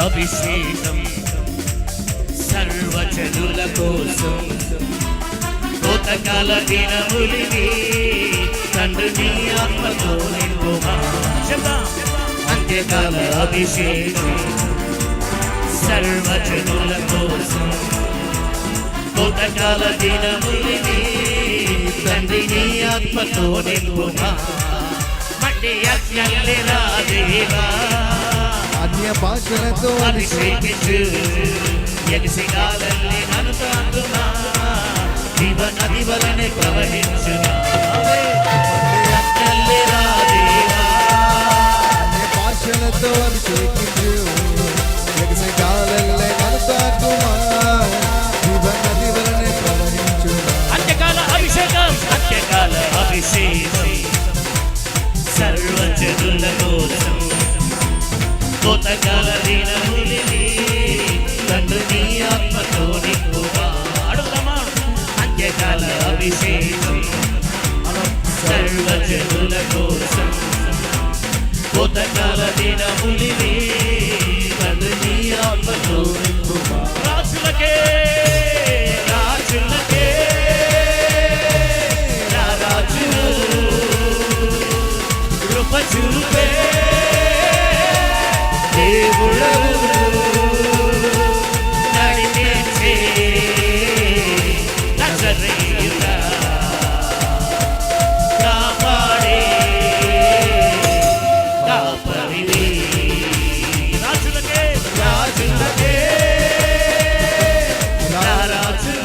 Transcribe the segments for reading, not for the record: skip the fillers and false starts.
అభిషేకం సర్వజనుల కోసం కోతకాల దినములివి తండ్రి నీ ఆత్మతో నింపుమా అంత్యకాల అభిషేకం సర్వజనుల కోసం కోతకాల దినములివి తండ్రి నీ ఆత్మతో నింపుమా మట్టి యజ్ఞాలే రాదేవా అన్య భాషలతో అభిషేకించు ఎలిసిగాలల్లి నన్ను తాకుమా జీవ నది వలనే ప్రవహించునా యజ్ఞాలే రాదేవా అన్య భాషలతో అభిషేకించు ఎలిసిగాలల్లి నన్ను తాకుమా జీవ నది వలనే ప్రవహించునా అంత్యకాల అభిషేకం అంత్యకాల అభిషేకం సర్వజనుల కోసం కోతకాల దినములివి తండ్రి నీ ఆత్మతో నింపుమా అడుగుదామా అంత్యకాల అభిషేకం సర్వజనుల కోసం కోతకాల దినములివి తండ్రి నీ ఆత్మతో నింపుమా రాజులకే రాజులకే రాజు కృప చూపే దేవుడవు నడిపించే నజరేయుడా కాపాడే కాపరివి రాజులకే రాజులకే రాజు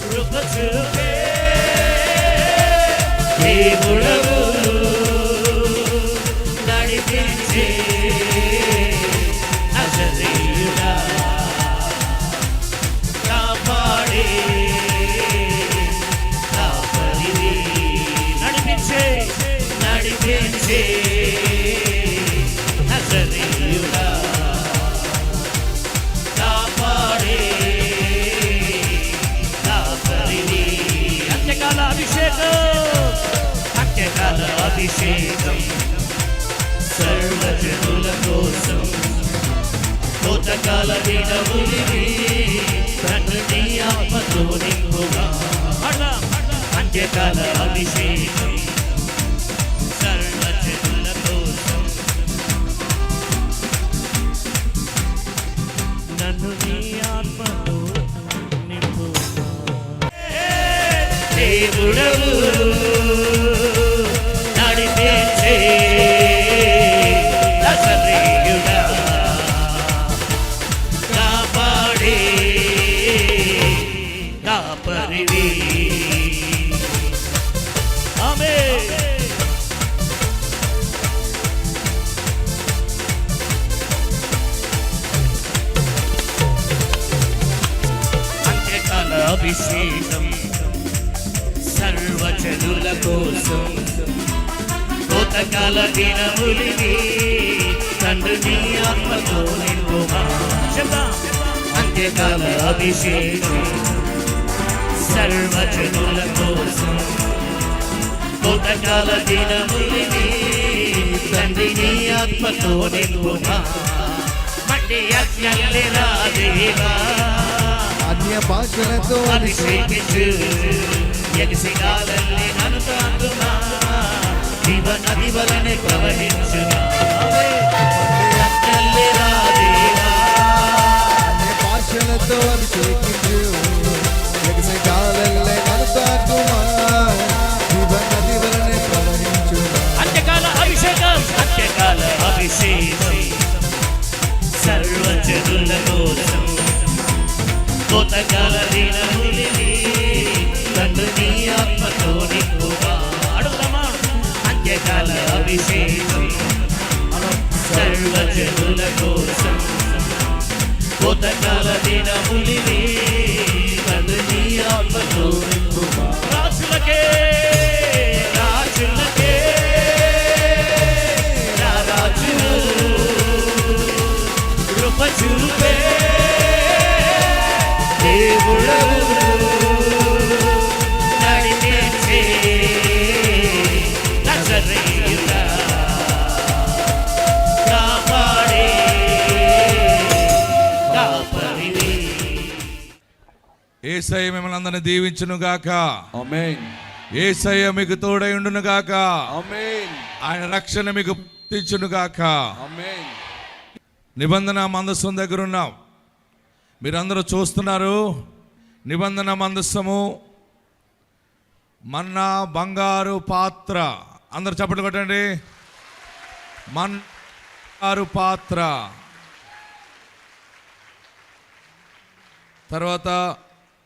కృప చూపే దేవుడవు నడిపించే నజరేయుడా కాపాడే కాపరివి నడిపించే నడిపించే నజరేయుడా కాపాడే కాపరివి అంత్యకాల అభిషేకం అంత్యకాల అభిషేకం సర్వజనుల కోసం కోతకాల దినములివి తండ్రి నీ ఆత్మతో నింపుమా అంత్యకాల అభిషేకం సర్వజనుల కోసం నన్ను నీ ఆత్మతో నింపుమా దేవుడవు నడిపించే నజరేయుడా కాపాడే కాపరివి ఆమేన్ అంత్యకాల అభిషేకం సర్వజనుల కోసం కోతకాల దినములివి తండ్రి నీ ఆత్మతో నింపుమా అంత్యకాల అభిషేకం సర్వజనుల కోసం కోతకాల దినములివి తండ్రి నీ ఆత్మతో నింపుమా మట్టి యజ్ఞాలే రాదేవా అన్య భాషలతో అభిషేకించు ఎలిసిగాలల్లి నన్ను తాకుమా జీవ నది వలనే ప్రవహించునా యజ్ఞాలే రాదేవా అన్య భాషలతో అభిషేకించు ఎలిసిగాలల్లి నన్ను తాకుమా జీవ నది వలనే ప్రవహించునా అంత్యకాల అభిషేకం అంత్యకాల అభిషేకం సర్వజనుల కోసం కోతకాల దినములివి తండ్రి నీ ఆత్మతో నింపుమా అడుగుదామా అంత్యకాల అభిషేకం సర్వజనుల కోసం కోతకాల దినములివి తండ్రి నీ ఆత్మతో నింపుమా రాజులకే రాజులకే రాజు కృప చూపే దేవుడవు నడిపించే నజరేయుడా కాపాడే యేసయ్య మిమ్మల్ని అందరిని దీవించును గాక. ఆమేన్. యేసయ్య మీకు తోడై ఉండును గాక. ఆమేన్. ఆయన రక్షణ మీకు తెచ్చును గాక. ఆమేన్. నిబంధన మందస్సం దగ్గర ఉన్నాం. మీరందరూ చూస్తున్నారు. నిబంధన మందస్సము మన్నా బంగారు పాత్ర. అందరు చప్పట్లు కొట్టండి. బంగారు పాత్ర. తర్వాత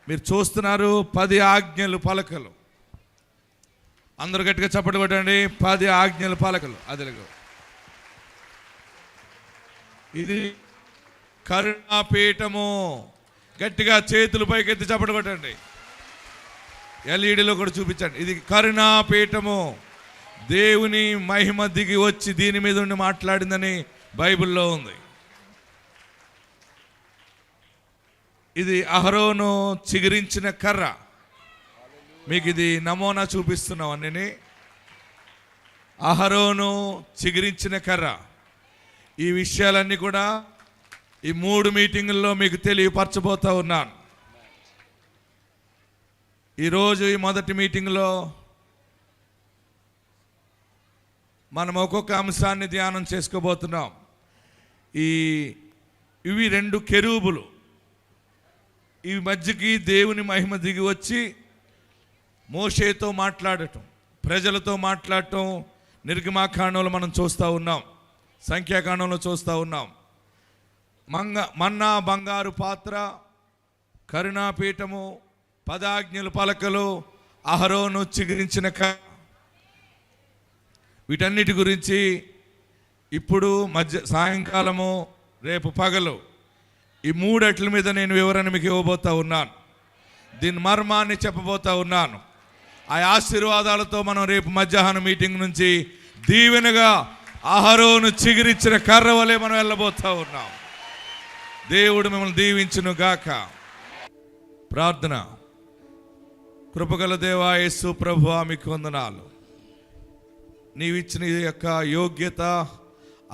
మీరు చూస్తున్నారు 10 ఆజ్ఞలు పలకలు. అందరూ గట్టిగా చప్పట్లు కొట్టండి. 10 ఆజ్ఞలు పలకలు. అదిగో ఇది కరుణాపీఠము. గట్టిగా చేతులు పైకెత్తి చప్పట్లు కొట్టండి. ఎల్ఈడిలో కూడా చూపించండి. ఇది కరుణాపీఠము. దేవుని మహిమ దిగి వచ్చి దీని మీద ఉండి మాట్లాడిందని బైబిల్లో ఉంది. ఇది అహరోను చిగురించిన కర్ర. మీకు ఇది నమూనా చూపిస్తున్నాం అన్నీ. అహరోను చిగురించిన కర్ర. ఈ విషయాలన్నీ కూడా ఈ 3 మీటింగుల్లో మీకు తెలియపరచబోతా ఉన్నాను. ఈరోజు ఈ మొదటి మీటింగ్లో మనం ఒక్కొక్క అంశాన్ని ధ్యానం చేసుకోబోతున్నాం. ఇవి 2 కెరూబులు. ఈ మధ్యకి దేవుని మహిమ దిగి వచ్చి మోషేతో మాట్లాడటం, ప్రజలతో మాట్లాడటం నిర్గమాకాండంలో మనం చూస్తూ ఉన్నాం, సంఖ్యాకాండంలో చూస్తూ ఉన్నాం. మన్నా బంగారు పాత్ర, కరుణాపీఠము, 10 ఆజ్ఞలు పలకలు, అహరోను చిగురించిన వీటన్నిటి గురించి ఇప్పుడు సాయంకాలము రేపు పగలు ఈ 3 మీద నేను వివరణ మీకు ఇవ్వబోతా ఉన్నాను. దీని మర్మాన్ని చెప్పబోతా ఉన్నాను. ఆ ఆశీర్వాదాలతో మనం రేపు మధ్యాహ్నం మీటింగ్ నుంచి దీవెనగా అహరోను చిగురిచ్చిన కర్ర వలె మనం వెళ్ళబోతా ఉన్నాం. దేవుడు మిమ్మల్ని దీవించును గాక. ప్రార్థన. కృపగల దేవా యేసు ప్రభువా మీకు వందనాలు. నీవిచ్చిన ఈ యొక్క యోగ్యత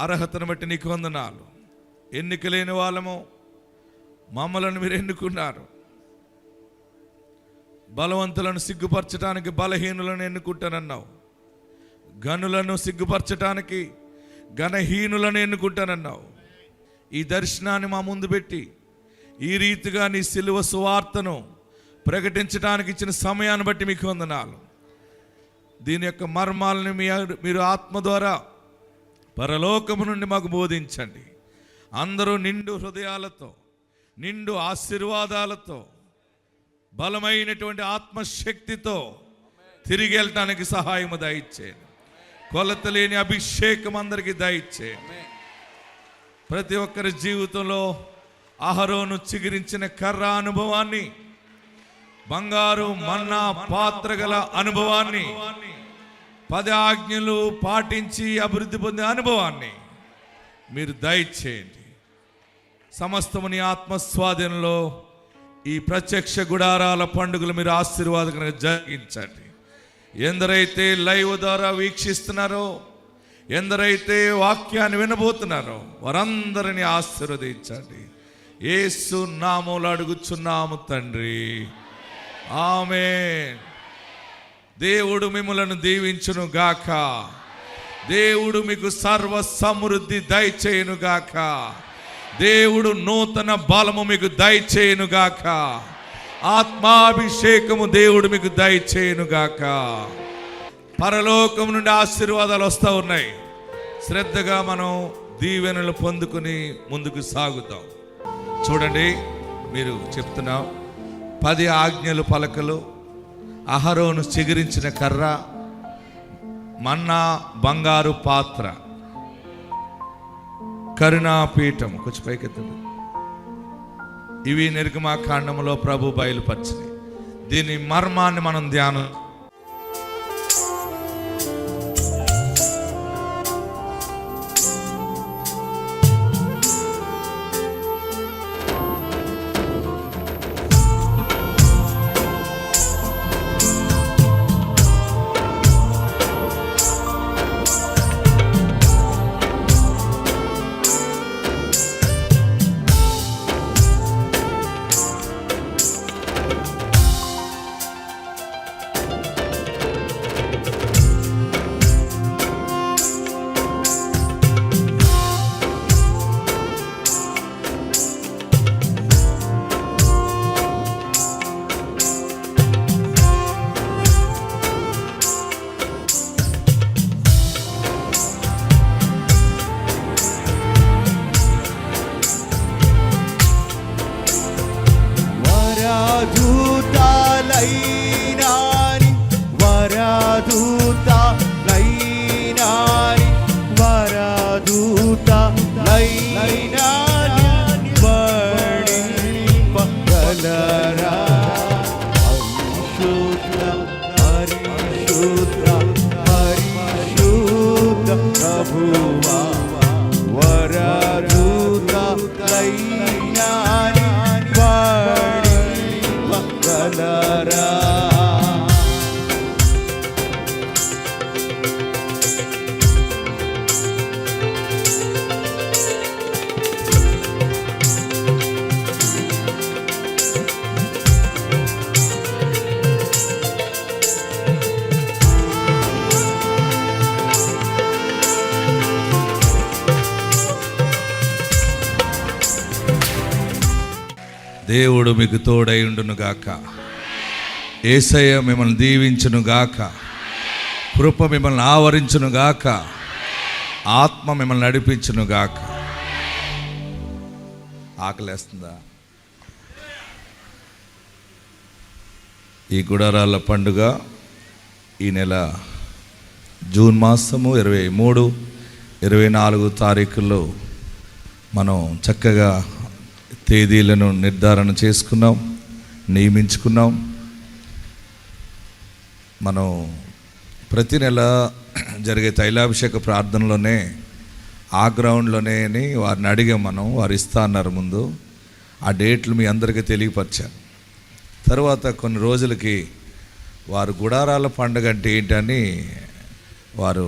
అర్హతను బట్టి నీకు వందనాలు. ఎన్నిక లేని వాళ్ళము మమ్మలను మీరు ఎన్నుకున్నారు. బలవంతులను సిగ్గుపరచడానికి బలహీనులను ఎన్నుకుంటానన్నావు. గనులను సిగ్గుపరచడానికి ఘనహీనులను ఎన్నుకుంటానన్నావు. ఈ దర్శనాన్ని మా ముందు పెట్టి ఈ రీతిగా నీ సిలువ సువార్తను ప్రకటించడానికి ఇచ్చిన సమయాన్ని బట్టి మీకు వందనాలు. దీని యొక్క మర్మాలని మీరు ఆత్మ ద్వారా పరలోకము నుండి మాకు బోధించండి. అందరూ నిండు హృదయాలతో, నిండు ఆశీర్వాదాలతో, బలమైనటువంటి ఆత్మశక్తితో తిరిగి వెళ్ళటానికి సహాయము దయచేయండి. కొలత లేని అభిషేకం అందరికీ దయచేయండి. ప్రతి ఒక్కరి జీవితంలో అహరోను చిగురించిన కర్ర అనుభవాన్ని, బంగారు మన్నా పాత్ర గల అనుభవాన్ని, 10 ఆజ్ఞలు పాటించి అభివృద్ధి పొందే అనుభవాన్ని మీరు దయచేయండి. సమస్తము నీ ఆత్మస్వాధీనంలో ఈ ప్రత్యక్ష గుడారాల పండుగలు మీరు ఆశీర్వాదకరంగా జరిగించండి. ఎందరైతే లైవ్ ద్వారా వీక్షిస్తున్నారో, ఎందరైతే వాక్యాన్ని వినబోతున్నారో వారందరినీ ఆశీర్వదించండి. యేసు నామములో అడుగుచున్నాము తండ్రి. ఆమేన్. దేవుడు మిమ్మలను దీవించును గాక. దేవుడు మీకు సర్వ సమృద్ధి దయచేయును గాక. దేవుడు నూతన బలము మీకు దయచేయును గాక. ఆత్మాభిషేకము దేవుడు మీకు దయచేయును గాక. పరలోకం నుండి ఆశీర్వాదాలు వస్తూ ఉన్నాయి. శ్రద్ధగా మనం దీవెనలు పొందుకుని ముందుకు సాగుతాం. చూడండి, మీరు చెప్తున్నాం 10 ఆజ్ఞలు పలకలు, అహరోను చిగురించిన కర్ర, మన్నా బంగారు పాత్ర, కరుణాపీఠం. కొంచెం పైకెత్తండి. ఇవి నిర్గమాకాండంలో ప్రభు బయలుపరిచింది. దీని మర్మాన్ని మనం ధ్యానం. ప్రభువా వరదూతలైనా వాడివగలరా. దేవుడు మీకు తోడై ఉండును గాక. యేసయ్య మిమ్మల్ని దీవించును గాక. కృప మిమ్మల్ని ఆవరించును గాక. ఆత్మ మిమ్మల్ని నడిపించును గాక. ఆకలేస్తుందా? ఈ గుడారాల పండుగ ఈ నెల జూన్ మాసము 23, 24 తారీఖుల్లో మనం చక్కగా తేదీలను నిర్ధారణ చేసుకున్నాం, నియమించుకున్నాం. మనం ప్రతి నెల జరిగే తైలాభిషేక ప్రార్థనలోనే ఆ గ్రౌండ్లోనే అని వారిని అడిగాం. మనం వారు ఇస్తా అన్నారు ముందు. ఆ డేట్లు మీ అందరికీ తెలియపరిచాను. తర్వాత కొన్ని రోజులకి వారు గుడారాల పండుగ అంటే ఏంటని వారు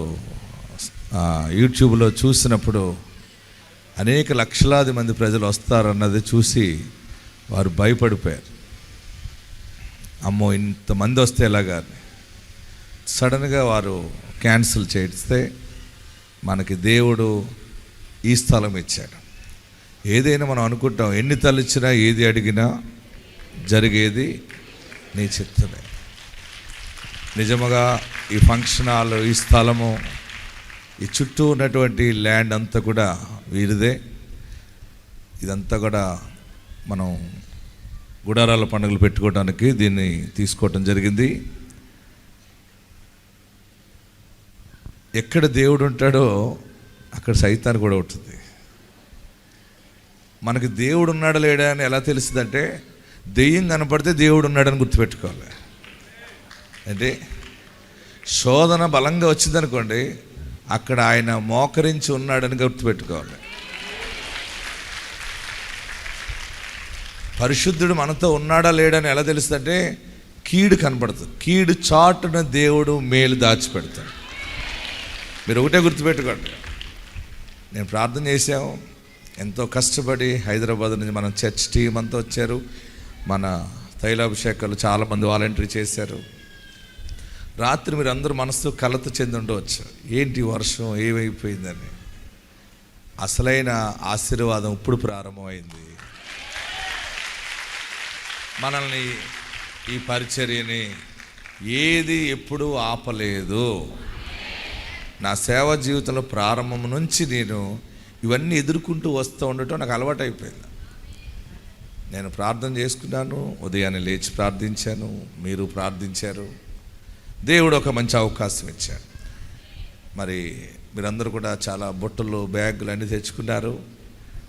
యూట్యూబ్లో చూసినప్పుడు అనేక లక్షలాది మంది ప్రజలు వస్తారన్నది చూసి వారు భయపడిపోయారు. అమ్మో ఇంతమంది వస్తే ఎలాగా. సడన్గా వారు క్యాన్సిల్ చేస్తే మనకి దేవుడు ఈ స్థలం ఇచ్చాడు. ఏదైనా మనం అనుకుంటాం, ఎన్ని తలచినా ఏది అడిగినా జరిగేది నీ చిత్తమే. నిజముగా ఈ ఫంక్షన్ హాల్, ఈ స్థలము, ఈ చుట్టూ ఉన్నటువంటి ల్యాండ్ అంతా కూడా వీరిదే. ఇదంతా కూడా మనం గుడారాల పండుగలు పెట్టుకోవడానికి దీన్ని తీసుకోవటం జరిగింది. ఎక్కడ దేవుడు ఉంటాడో అక్కడ సైతాన్ కూడా ఉంటుంది. మనకి దేవుడు ఉన్నాడా లేడా అని ఎలా తెలుస్తుందంటే, దెయ్యం కనపడితే దేవుడు ఉన్నాడని గుర్తుపెట్టుకోవాలి. అంటే శోధన బలంగా వచ్చిందనుకోండి, అక్కడ ఆయన మోకరించి ఉన్నాడని గుర్తుపెట్టుకోవాలి. పరిశుద్ధుడు మనతో ఉన్నాడా లేడని ఎలా తెలుస్తుందంటే, కీడు కనపడుతుంది. కీడు చాటున దేవుడు మేలు దాచిపెడతాడు. మీరు ఒకటే గుర్తుపెట్టుకోండి. నేను ప్రార్థన చేశాము, ఎంతో కష్టపడి హైదరాబాద్ నుంచి మన చర్చ్ టీం అంతా వచ్చారు. మన తైలాభిషేకాలు చాలామంది వాలంటీర్ చేశారు. రాత్రి మీరు అందరూ మనసు కలత చెంది ఉండవచ్చు, ఏంటి వర్షం ఏమైపోయిందని. అసలైన ఆశీర్వాదం ఇప్పుడు ప్రారంభమైంది. మనల్ని ఈ పరిచర్యని ఏది ఎప్పుడూ ఆపలేదు. నా సేవా జీవితంలో ప్రారంభం నుంచి నేను ఇవన్నీ ఎదుర్కొంటూ వస్తూ ఉండటం నాకు అలవాటు అయిపోయింది. నేను ప్రార్థన చేసుకున్నాను, ఉదయాన్నే లేచి ప్రార్థించాను, మీరు ప్రార్థించారు. దేవుడు ఒక మంచి అవకాశం ఇచ్చాడు. మరి మీరందరూ కూడా చాలా బుట్టలు, బ్యాగులు అన్నీ తెచ్చుకున్నారు.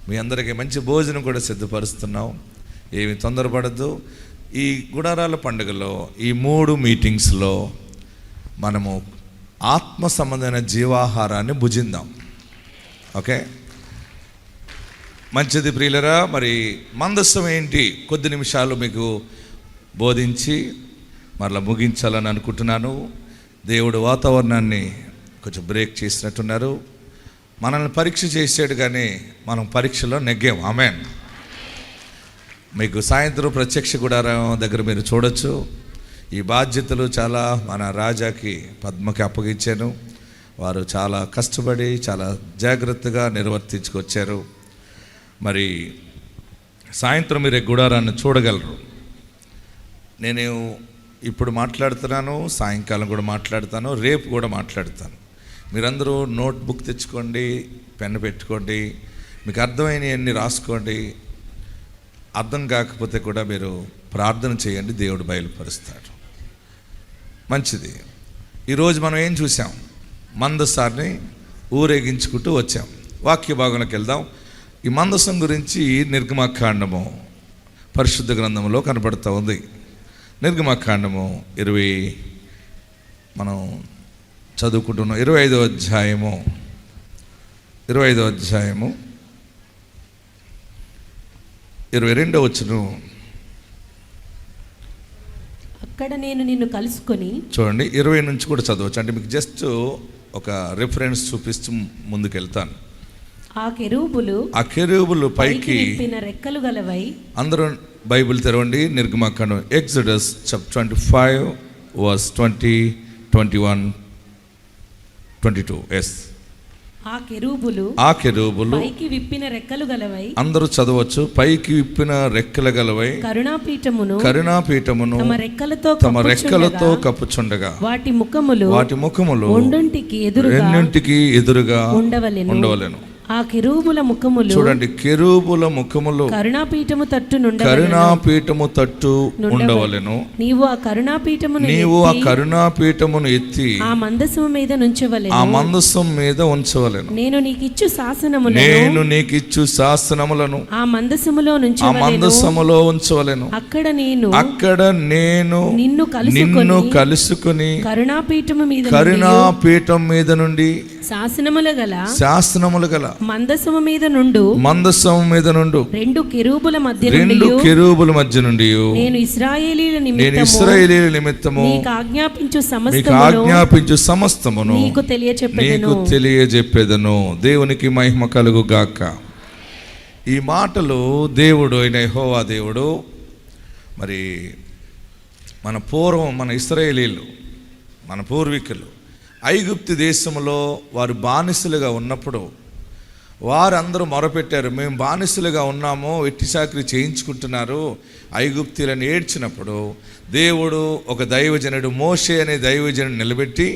మీ అందరికీ మంచి భోజనం కూడా సిద్ధపరుస్తున్నాం. ఏమి తొందరపడద్దు. ఈ గుడారాల పండుగలో ఈ 3 మీటింగ్స్లో మనము ఆత్మ సంబంధమైన జీవాహారాన్ని భుజిందాం. ఓకే, మంచిది ప్రియులరా. మరి మందస్సం ఏంటి కొద్ది నిమిషాలు మీకు బోధించి మరలా ముగించాలని అనుకుంటున్నాను. దేవుడు వాతావరణాన్ని కొంచెం బ్రేక్ చేసినట్టున్నారు. మనల్ని పరీక్ష చేసాడు కానీ మనం పరీక్షలో నెగ్గాం. ఆమేన్. మీకు సాయంత్రం ప్రత్యక్ష గుడారం దగ్గర మీరు చూడొచ్చు. ఈ బాధ్యతలు చాలా మన రాజాకి, పద్మకి అప్పగించాను. వారు చాలా కష్టపడి చాలా జాగ్రత్తగా నిర్వర్తించుకొచ్చారు. మరి సాయంత్రం మీరు గుడారాన్ని చూడగలరు. నేను ఇప్పుడు మాట్లాడుతున్నాను, సాయంకాలం కూడా మాట్లాడతాను, రేపు కూడా మాట్లాడతాను. మీరందరూ నోట్బుక్ తెచ్చుకోండి, పెన్ను పెట్టుకోండి, మీకు అర్థమైనవన్నీ రాసుకోండి. అర్థం కాకపోతే కూడా మీరు ప్రార్థన చేయండి, దేవుడు బయలుపరుస్తాడు. మంచిది. ఈరోజు మనం ఏం చూసాం? మందసాన్ని ఊరేగించుకుంటూ వచ్చాం. వాక్య భాగంలోకి వెళ్దాం. ఈ మందసం గురించి నిర్గమకాండము పరిశుద్ధ గ్రంథంలో కనపడుతూ ఉంది. నిర్గమకాండము 20 మనం చదువుకుంటున్నాం. 25వ అధ్యాయము 22వ వచనం. అక్కడ నేను నిన్ను కలుసుకొని, చూడండి 20 నుంచి కూడా చదవచ్చు. అంటే మీకు జస్ట్ ఒక రిఫరెన్స్ చూపిస్తూ ముందుకెళ్తాను. ఆ కెరూబులు పైకి విప్పిన రెక్కలు గలవై. అందరూ బైబిల్ తెరవండి. నిర్గమకాండం ఎక్సోడస్ చాప్టర్ 25 వర్స్ 20, 21, 22. ఎస్, ఆ కెరూబులు పైకి విప్పిన రెక్కలు గలవై. అందరూ చదవచ్చు. పైకి విప్పిన రెక్కల గలవై కరుణాపీఠమును తమ రెక్కలతో కప్పుచుండగా వాటి ముఖములు రెండింటికి ఎదురుగా ఉండవలెను. ఆ కెరూబుల ముఖములు, చూడండి, కెరూబుల ముఖములు కరుణాపీఠము తట్టు ఉండవలెను. నీవు ఆ కరుణాపీఠమును ఎత్తి ఆ మందసము మీద ఉంచవలెను. నేను నీకిచ్చు శాసనములను ఆ మందసములో ఉంచవలెను. అక్కడ నేను నిన్ను కలుసుకుని కరుణాపీఠం మీద నుండి శాసనములు గల మందసము మీద నుండు రెండు కెరూబుల మధ్య నుండి నేను ఇశ్రాయేలీయుల నిమిత్తము నీకు ఆజ్ఞాపించు సమస్తమును నీకు తెలియజెప్పెదను. దేవునికి మహిమ కలుగు గాక. ఈ మాటలు దేవుడు అయిన యెహోవా దేవుడు మరి మన ఇశ్రాయేలీయులు, మన పూర్వీకులు ఐగుప్తు దేశంలో వారు బానిసలుగా ఉన్నప్పుడు వారందరూ మొరపెట్టారు, మేము బానిసలుగా ఉన్నాము, వెట్టి చాకిరీ చేయించుకుంటున్నారు ఐగుప్తీయులను ఏడ్చినప్పుడు దేవుడు ఒక దైవజనుడు మోషే అనే దైవజనుడు నిలబెట్టి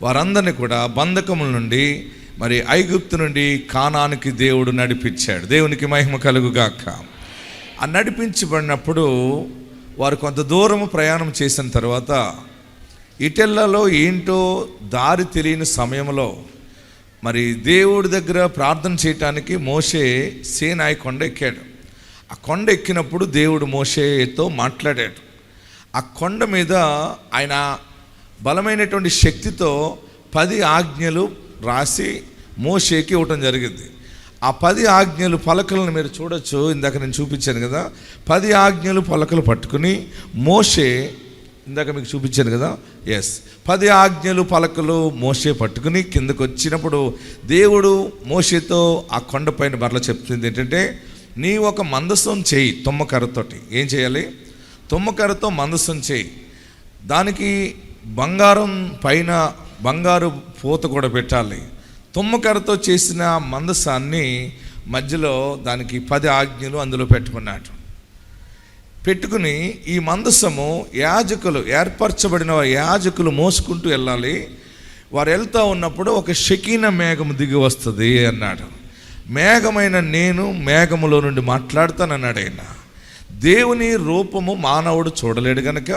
వారందరినీ కూడా బంధకముల నుండి మరి ఐగుప్తు నుండి కానానికి దేవుడు నడిపించాడు. దేవునికి మహిమ కలుగుగాక. ఆ నడిపించబడినప్పుడు వారు కొంత దూరము ప్రయాణం చేసిన తర్వాత ఇటెల్లలో ఏంటో దారి తెలియని సమయంలో మరి దేవుడి దగ్గర ప్రార్థన చేయటానికి మోషే సీనాయి కొండ ఎక్కాడు. ఆ కొండ ఎక్కినప్పుడు దేవుడు మోషేతో మాట్లాడాడు. ఆ కొండ మీద ఆయన బలమైనటువంటి శక్తితో 10 ఆజ్ఞలు రాసి మోషేకి ఇవ్వటం జరిగింది. ఆ 10 ఆజ్ఞలు పలకలను మీరు చూడొచ్చు. ఇందాక నేను చూపించాను కదా, 10 ఆజ్ఞలు పలకలు పట్టుకుని మోషే, ఇందాక మీకు చూపించాను కదా, 10 ఆజ్ఞలు పలకలు మోషే పట్టుకుని కిందకు వచ్చినప్పుడు దేవుడు మోషేతో ఆ కొండపైన మరల చెప్తుంది ఏంటంటే, నీ ఒక మందసం చేయి తుమ్మకర్రతోటి. ఏం చేయాలి? తుమ్మకర్రతో మందసం చేయి. దానికి బంగారం పైన బంగారు పూత కూడా పెట్టాలి. తుమ్మకర్రతో చేసిన మందసాన్ని మధ్యలో దానికి 10 ఆజ్ఞలు అందులో పెట్టుకున్నాడు. పెట్టుకుని ఈ మందసము యాజకులు, ఏర్పరచబడిన యాజకులు మోసుకుంటూ వెళ్ళాలి. వారు వెళ్తూ ఉన్నప్పుడు ఒక షకీనా మేఘము దిగి వస్తుంది అన్నాడు. మేఘమైన నేను మేఘములో నుండి మాట్లాడుతానన్నాడు ఆయన. దేవుని రూపము మానవుడు చూడలేడు కనుక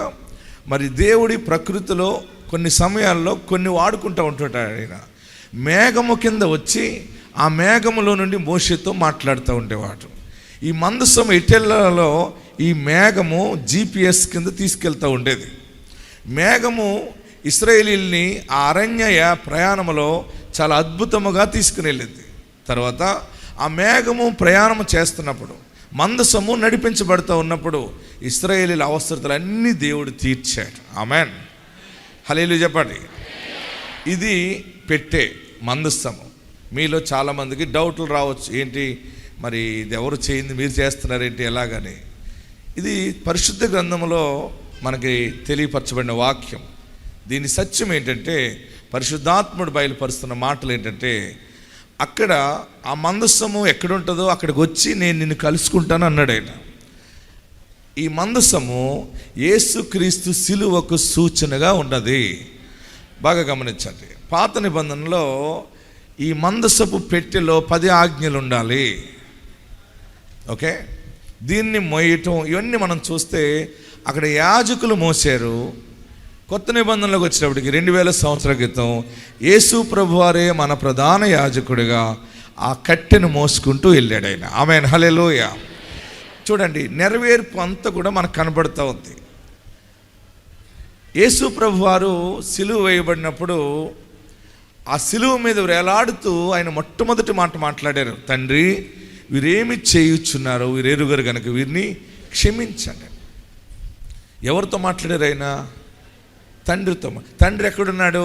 మరి దేవుడి ప్రకృతిలో కొన్ని సమయాల్లో కొన్ని వాడుకుంటూ ఉంటుంటాడు ఆయన. మేఘము కింద వచ్చి ఆ మేఘములో నుండి మోషేతో మాట్లాడుతూ ఉండేవాడు. ఈ మందసం ఇటెల్లలో ఈ మేఘము GPS కింద తీసుకెళ్తూ ఉండేది. మేఘము ఇశ్రాయేలీయుల్ని ఆ అరణ్య ప్రయాణములో చాలా అద్భుతముగా తీసుకుని వెళ్ళింది. తర్వాత ఆ మేఘము ప్రయాణం చేస్తున్నప్పుడు, మందసము నడిపించబడుతూ ఉన్నప్పుడు ఇశ్రాయేలీయుల అవసరతలన్నీ దేవుడు తీర్చాడు. ఆమేన్, హల్లెలూయా చెప్పండి. ఇది పెట్టే మందసము. మీలో చాలామందికి డౌట్లు రావచ్చు, ఏంటి మరి ఇది ఎవరు చేయింది, మీరు చేస్తున్నారేంటి, ఎలాగని. ఇది పరిశుద్ధ గ్రంథంలో మనకి తెలియపరచబడిన వాక్యం. దీని సత్యం ఏంటంటే, పరిశుద్ధాత్ముడు బయలుపరుస్తున్న మాటలు ఏంటంటే, అక్కడ ఆ మందసము ఎక్కడుంటుందో అక్కడికి వచ్చి నేను నిన్ను కలుసుకుంటాను అన్నాడు ఆయన. ఈ మందసము యేసుక్రీస్తు సిలువకు సూచనగా ఉన్నది. బాగా గమనించండి. పాత నిబంధనలో ఈ మందసపు పెట్టెలో 10 ఆజ్ఞలు ఉండాలి. ఓకే, దీన్ని మోయటం ఇవన్నీ మనం చూస్తే అక్కడ యాజకులు మోసారు. కొత్త నిబంధనలోకి వచ్చేటప్పటికి 2000 సంవత్సరాల క్రితం యేసు ప్రభువారే మన ప్రధాన యాజకుడిగా ఆ కట్టెను మోసుకుంటూ వెళ్ళాడు ఆయన. ఆమేన్, హల్లెలూయా. చూడండి, నెరవేర్పు అంతా కూడా మనకు కనబడుతూ ఉంది. యేసు ప్రభువారు సిలువ వేయబడినప్పుడు ఆ సిలువ మీద వేలాడుతూ ఆయన మొట్టమొదటి మాట మాట్లాడారు, తండ్రి వీరేమి చేయుచున్నారు, వీరెరుగరు కనుక వీరిని క్షమించండి. ఎవరితో మాట్లాడారు ఆయన? తండ్రితో. తండ్రి ఎక్కడున్నాడు?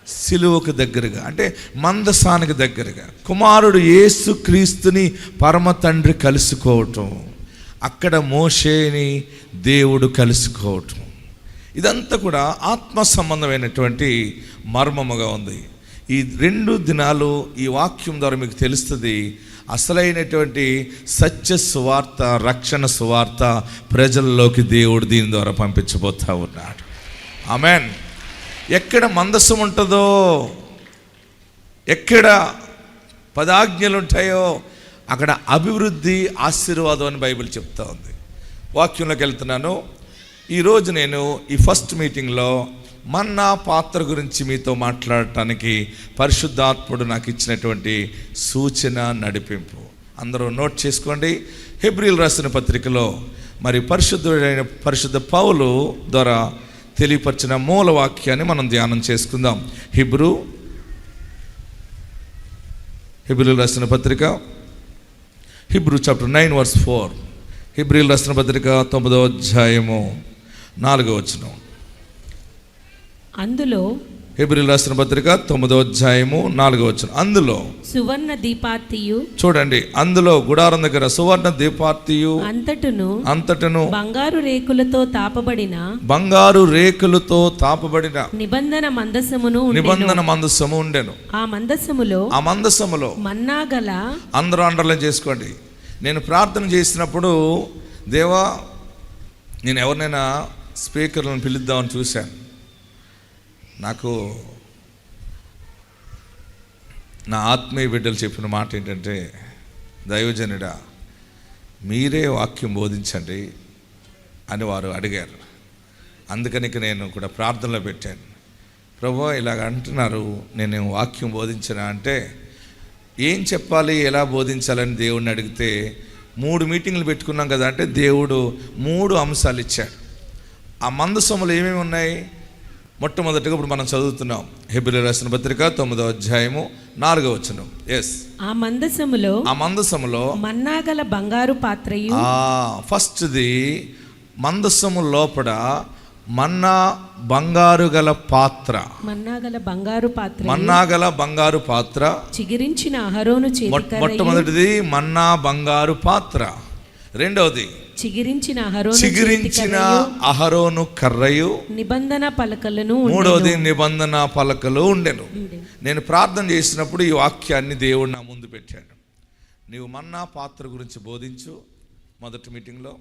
సిలువకు దగ్గరగా, అంటే మందసానికి దగ్గరగా. కుమారుడు యేసు క్రీస్తుని పరమ తండ్రి కలుసుకోవటం, అక్కడ మోషేని దేవుడు కలుసుకోవటం, ఇదంతా కూడా ఆత్మ సంబంధమైనటువంటి మర్మముగా ఉంది. ఈ 2 దినాలు ఈ వాక్యం ద్వారా మీకు తెలుస్తుంది అసలైనటువంటి సత్య సువార్త, రక్షణ సువార్త ప్రజల్లోకి దేవుడు దీని ద్వారా పంపించబోతా ఉన్నాడు. ఆమెన్. ఎక్కడ మందసం ఉంటుందో, ఎక్కడ 10 ఆజ్ఞలు ఉంటాయో అక్కడ అభివృద్ధి, ఆశీర్వాదం అని బైబిల్ చెప్తా ఉంది. వాక్యంలోకి వెళ్తున్నాను. ఈరోజు నేను ఈ ఫస్ట్ మీటింగ్లో మన్నా పాత్ర గురించి మీతో మాట్లాడటానికి పరిశుద్ధాత్ముడు నాకు ఇచ్చినటువంటి సూచన, నడిపింపు అందరూ నోట్ చేసుకోండి. హెబ్రీయులు రాసిన పత్రికలో మరి పరిశుద్ధ పౌలు ద్వారా తెలియపరిచిన మూల వాక్యాన్ని మనం ధ్యానం చేసుకుందాం. హెబ్రీయులు రాసిన పత్రిక, Hebrew chapter 9 verse 4. హెబ్రీయులు రాసిన పత్రిక 9వ అధ్యాయము 4వ వచనం. అందులో హెబ్రీయులు రాసిన పత్రిక 9వ అధ్యాయము 4వ వచనం. అందులో సువర్ణ దీపార్తియు, చూడండి, అందులో గుడారం దగ్గర సువర్ణ దీపార్తియు అంతటను బంగారు రేకులతో తాపబడిన నిబంధన మందసము ఉండెను. ఆ మందసములో మన్నాగల, అందరూ అండర్లైన్ చేసుకోండి. నేను ప్రార్థన చేసినప్పుడు, దేవా నేను ఎవరినైనా స్పీకర్లను పిలుద్దామని చూశాను. నాకు నా ఆత్మీయ బిడ్డలు చెప్పిన మాట ఏంటంటే, దైవజనుడా మీరే వాక్యం బోధించండి అని వారు అడిగారు. అందుకని నేను కూడా ప్రార్థనలో పెట్టాను, ప్రభువా ఇలాగ అంటున్నారు, నేను వాక్యం బోధించనా అంటే ఏం చెప్పాలి, ఎలా బోధించాలని దేవుడిని అడిగితే 3 మీటింగ్లు పెట్టుకున్నాం కదా అంటే దేవుడు 3 అంశాలు ఇచ్చాడు. ఆ మందసములు ఏమేమి ఉన్నాయి? మొట్టమొదటిగా ఇప్పుడు మనం చదువుతున్నాం హెబ్రీయులు రాసిన పత్రిక 9వ అధ్యాయము 4వ వచనం. ఆ మందసములో మన్నాగల బంగారు పాత్రయు, ఫస్ట్ది మందసము లోపల మన్నా బంగారు గల పాత్ర, మన్నాగల బంగారు పాత్ర, చిగిరించిన అహరోను చేతి, మొట్టమొదటిది మన్నా బంగారు పాత్ర. రెండవది చిగిరించిన అహరోను కర్రయు, నిబంధన పలకలను. మూడవది నిబంధన పలకలు ఉండెను. నేను ప్రార్థన చేసినప్పుడు ఈ వాక్యాన్ని దేవుడు నా ముందు పెట్టాడు. నీవు మన్నా పాత్ర గురించి బోధించు మొదటి మీటింగ్లో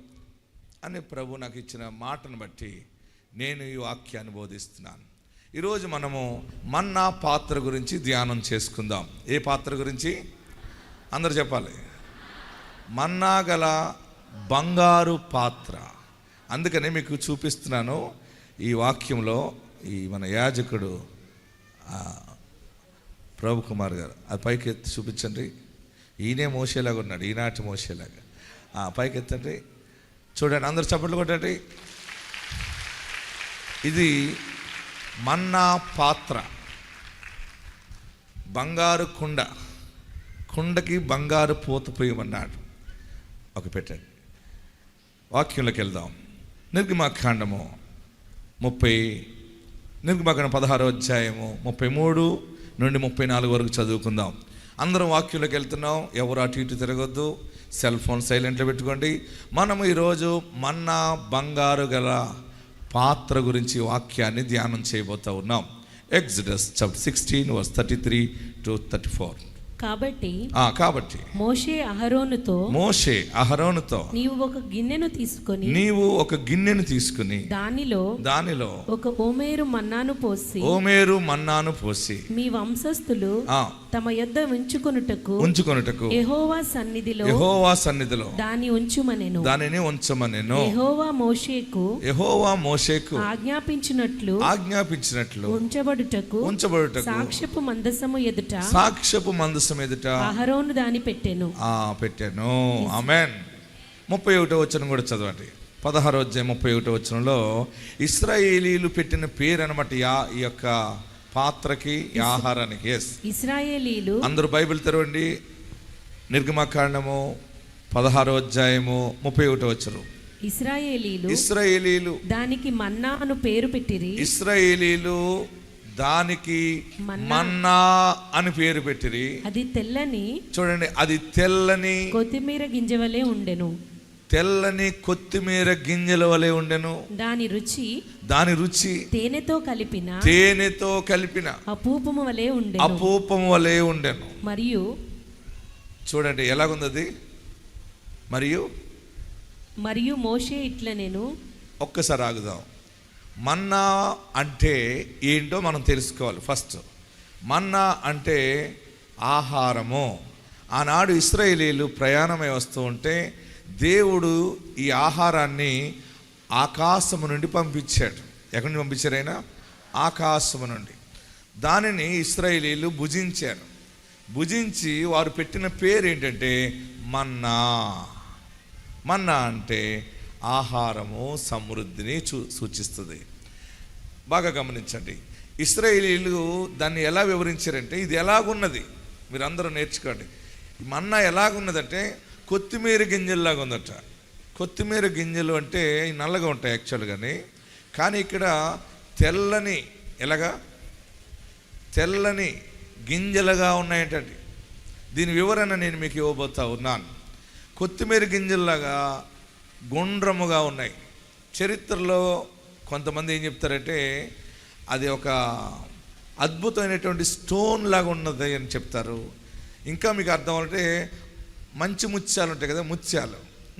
అని ప్రభు నాకు ఇచ్చిన మాటను బట్టి నేను ఈ వాక్యాన్ని బోధిస్తున్నాను. ఈరోజు మనము మన్నా పాత్ర గురించి ధ్యానం చేసుకుందాం. ఏ పాత్ర గురించి? అందరు చెప్పాలి. మన్నా గల బంగారు పాత్ర. అందుకనే మీకు చూపిస్తున్నాను ఈ వాక్యంలో. ఈ మన యాజకుడు ప్రభు కుమార్ గారు, అది పైకి ఎత్తి చూపించండి. ఈయనే మోసేలాగా ఉన్నాడు, ఈనాటి మోసేలాగా. పైకి ఎత్తండి, చూడండి, అందరు చప్పట్లు కొట్టండి. ఇది మన్నా పాత్ర, బంగారు కుండకి బంగారు పూత పోయమన్నాడు. ఒక పెట్టండి. వాక్యంలోకి వెళ్దాం. నిర్గమాకాండము 16వ అధ్యాయము 33 నుండి 34 వరకు చదువుకుందాం. అందరం వాక్యంలోకి వెళ్తున్నాం. ఎవరు అటు ఇటు తిరగొద్దు, సెల్ ఫోన్ సైలెంట్లో పెట్టుకోండి. మనము ఈరోజు మన్నా బంగారు గల పాత్ర గురించి వాక్యాన్ని ధ్యానం చేయబోతూ ఉన్నాం. Exodus chapter 16 verse 33 to 34. కాబట్టి మోషే అహరోనుతో నీవు ఒక గిన్నెను తీసుకొని దానిలో ఒక ఓమేరు మన్నాను పోసి మీ వంశస్థులు తమ యొద్ద ఉంచుకొనుటకు యెహోవా సన్నిధిలో దానిని ఉంచమనెను. యెహోవా మోషేకు ఆజ్ఞాపించినట్లు ఉంచబడుటకు సాక్ష్యపు మందసము ఎదుట అహరోను దాని పెట్టెను. ఆమేన్. 31వ వచనం కూడా చదవండి. 16వ అధ్యాయం 31వ వచనంలో ఇశ్రాయేలీలు పెట్టిన పేరు అనమాట ఈ యొక్క పాత్రకి ఈ ఆహారానికి. ఎస్, ఇశ్రాయేలీలు అందరూ బైబిల్ తెరవండి. నిర్గమకాండము 16వ అధ్యాయము 31వ వచనం. ఇశ్రాయేలీలు దానికి మన్నా అను పేరు పెట్టిరి. ఇశ్రాయేలీలు దానికి మన్నా అని పేరు పెట్టిరి. అది తెల్లని, చూడండి, అది తెల్లని కొత్తిమీర గింజ వలె ఉండెను. తెల్లని కొత్తిమీర గింజల వలె ఉండెను. దాని రుచి తేనెతో కలిపిన అపూపము వలె ఉండెను. చూడండి ఎలాగుంది అది. మరియు మోషే ఇట్ల నేను ఒక్కసారి ఆగుదాం. మన్నా అంటే ఏంటో మనం తెలుసుకోవాలి. ఫస్ట్ మన్నా అంటే ఆహారము. ఆనాడు ఇశ్రాయేలీలు ప్రయాణమై వస్తూ ఉంటే దేవుడు ఈ ఆహారాన్ని ఆకాశము నుండి పంపించాడు. ఎక్కడి నుండి పంపించారు ఆయన? ఆకాశము నుండి. దానిని ఇశ్రాయేలీలు భుజించారు. భుజించి వారు పెట్టిన పేరు ఏంటంటే మన్నా. మన్నా అంటే ఆహారము, సమృద్ధిని సూచిస్తుంది. బాగా గమనించండి. ఇశ్రాయేలీలు దాన్ని ఎలా వివరించారంటే, ఇది ఎలాగున్నది మీరు అందరూ నేర్చుకోండి. మన్నా ఎలాగున్నదంటే కొత్తిమీర గింజల్లాగా ఉందట. కొత్తిమీర గింజలు అంటే నల్లగా ఉంటాయి యాక్చువల్గాని, కానీ ఇక్కడ తెల్లని తెల్లని గింజలుగా ఉన్నాయంటండి. దీని వివరణ నేను మీకు ఇవ్వబోతా ఉన్నాను. కొత్తిమీర గింజల్లాగా గుండ్రముగా ఉన్నాయి. చరిత్రలో కొంతమంది ఏం చెప్తారంటే అది ఒక అద్భుతమైనటువంటి స్టోన్ లాగా ఉన్నది అని చెప్తారు. ఇంకా మీకు అర్థం అంటే మంచి ముత్యాలు ఉంటాయి కదా,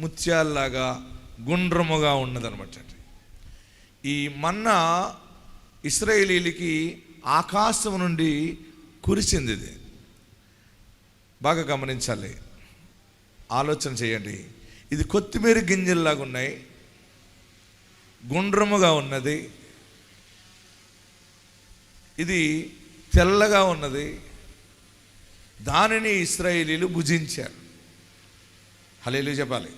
ముత్యాలలాగా గుండ్రముగా ఉన్నదనమాట. ఈ మన్నా ఇశ్రాయేలీలకి ఆకాశం నుండి కురిసింది. ఇది బాగా గమనించాలి, ఆలోచన చేయండి. ఇది కొత్తిమీర గింజల్లాగా ఉన్నాయి, గుండ్రముగా ఉన్నది, ఇది తెల్లగా ఉన్నది. దానిని ఇశ్రాయేలీలు భుజించారు. హల్లెలూయా చెప్పాలి,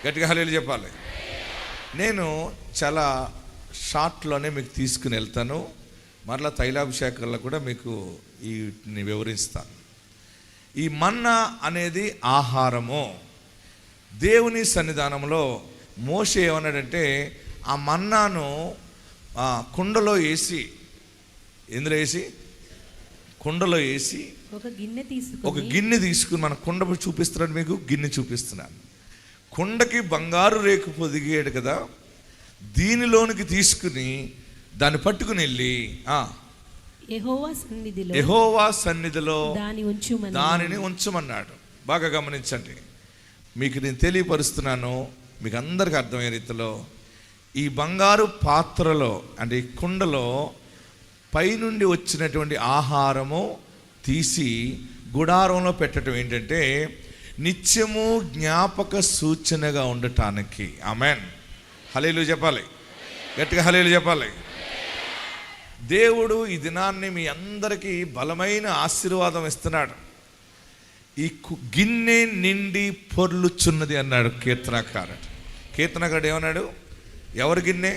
గట్టిగా హల్లెలూయా చెప్పాలి. నేను చాలా షార్ట్లోనే మీకు తీసుకుని వెళ్తాను. మరలా తైలాభిషేకాల్లో కూడా మీకు వీటిని వివరిస్తాను. ఈ మన్నా అనేది ఆహారము. దేవుని సన్నిధానంలో మోషే ఏమన్నాడంటే ఆ మన్నాను కుండలో వేసి, ఎందులో వేసి? కుండలో వేసి ఒక గిన్నె తీసుకుని, మన కుండ చూపిస్తున్నాడు మీకు, గిన్నె చూపిస్తున్నాను. కుండకి బంగారు రేకు పొదిగాడు కదా, దీనిలోనికి తీసుకుని దాన్ని పట్టుకుని వెళ్ళి యెహోవా సన్నిధిలో దానిని ఉంచమన్నాడు. బాగా గమనించండి, మీకు నేను తెలియపరుస్తున్నాను, మీకు అందరికీ అర్థమయ్యే రీతిలో. ఈ బంగారు పాత్రలో అంటే ఈ కుండలో పైనుండి వచ్చినటువంటి ఆహారము తీసి గుడారంలో పెట్టడం ఏంటంటే నిత్యము జ్ఞాపక సూచనగా ఉండటానికి. ఆమేన్, హల్లెలూయా చెప్పాలి, గట్టిగా హల్లెలూయా చెప్పాలి. దేవుడు ఈ దినాన్ని మీ అందరికీ బలమైన ఆశీర్వాదం ఇస్తున్నాడు. ఈ గిన్నె నిండి పొర్లుచున్నది అన్నాడు కీర్తనకారుడు. ఏమన్నాడు? ఎవరి గిన్నె?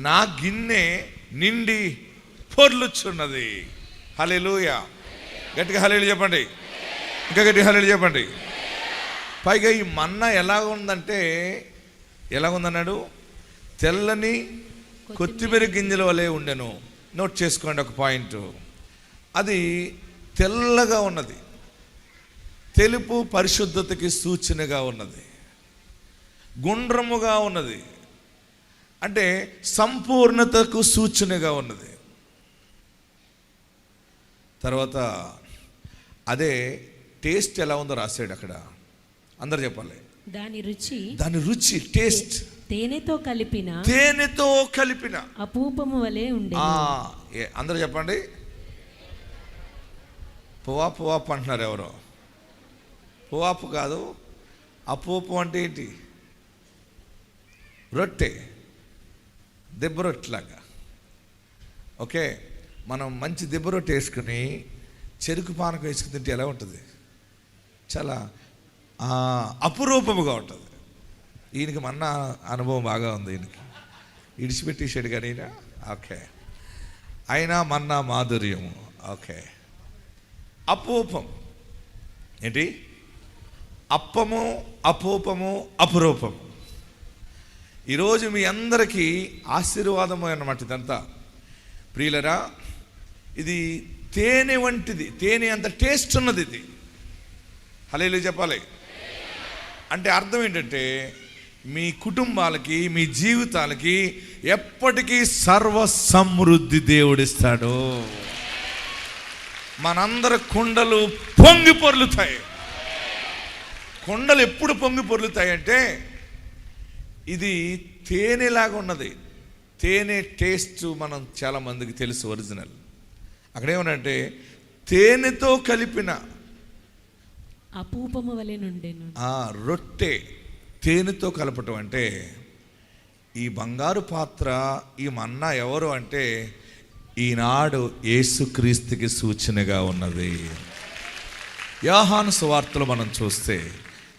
నా గిన్నె నిండి పొర్లుచున్నది. హల్లెలూయా, గట్టిగా హల్లెలూయా చెప్పండి, ఇంకా గట్టిగా హల్లెలూయా చెప్పండి. పైగా ఈ మన్నా ఎలాగుందన్నాడు? తెల్లని కొత్తిమీర గింజల వలె ఉండెను. నోట్ చేసుకోండి ఒక పాయింట్. అది తెల్లగా ఉన్నది, తెలుపు పరిశుద్ధతకి సూచనగా ఉన్నది, గుండ్రముగా ఉన్నది, అంటే సంపూర్ణతకు సూచనగా ఉన్నది. తర్వాత అదే టేస్ట్ ఎలా ఉందో రాశాడు అక్కడ. అందరు చెప్పాలి. దాని రుచి టేస్ట్ తేనెతో కలిపిన అపూపము వలె ఉండే. అందరు చెప్పండి. పువాపు అంటున్నారు ఎవరో. పువాపు కాదు, అపూపం అంటే ఏంటి? రొట్టె, దెబ్బ రొట్టెలాగా. ఓకే, మనం మంచి దెబ్బ రొట్టె వేసుకుని చెరుకు పానకం వేసుకుని తింటే ఎలా ఉంటుంది? చాలా అపురూపముగా ఉంటుంది. ఈయనకి మన్నా అనుభవం బాగా ఉంది, ఈయనకి ఇడిచిపెట్టేసాడు కానీ ఈయన. ఓకే, అయినా మన్నా మాధుర్యము. ఓకే. అపూపం ఏంటి? అప్పము, అపూపము, అపురూపము. ఈరోజు మీ అందరికీ ఆశీర్వాదము అన్నమాట ఇదంతా. ప్రియులరా, ఇది తేనె వంటిది, తేనె అంత టేస్ట్ ఉన్నది ఇది. హల్లెలూయా చెప్పాలి. అంటే అర్థం ఏంటంటే మీ కుటుంబాలకి, మీ జీవితాలకి ఎప్పటికీ సర్వ సమృద్ధి దేవుడిస్తాడు. మనందరి కుండలు పొంగి పొర్లుతాయి. కొండలు ఎప్పుడు పొంగి పొర్లుతాయంటే ఇది తేనెలాగా ఉన్నది. తేనె టేస్ట్ మనం చాలా మందికి తెలుసు ఒరిజినల్. అక్కడేమనంటే తేనెతో కలిపిన అపూపము వలె నుండెను. రొట్టె తేనెతో కలపటం అంటే ఈ బంగారు పాత్ర, ఈ మన్నా ఎవరు అంటే ఈనాడు యేసుక్రీస్తుకి సూచనగా ఉన్నది. యోహాను సువార్తలో మనం చూస్తే,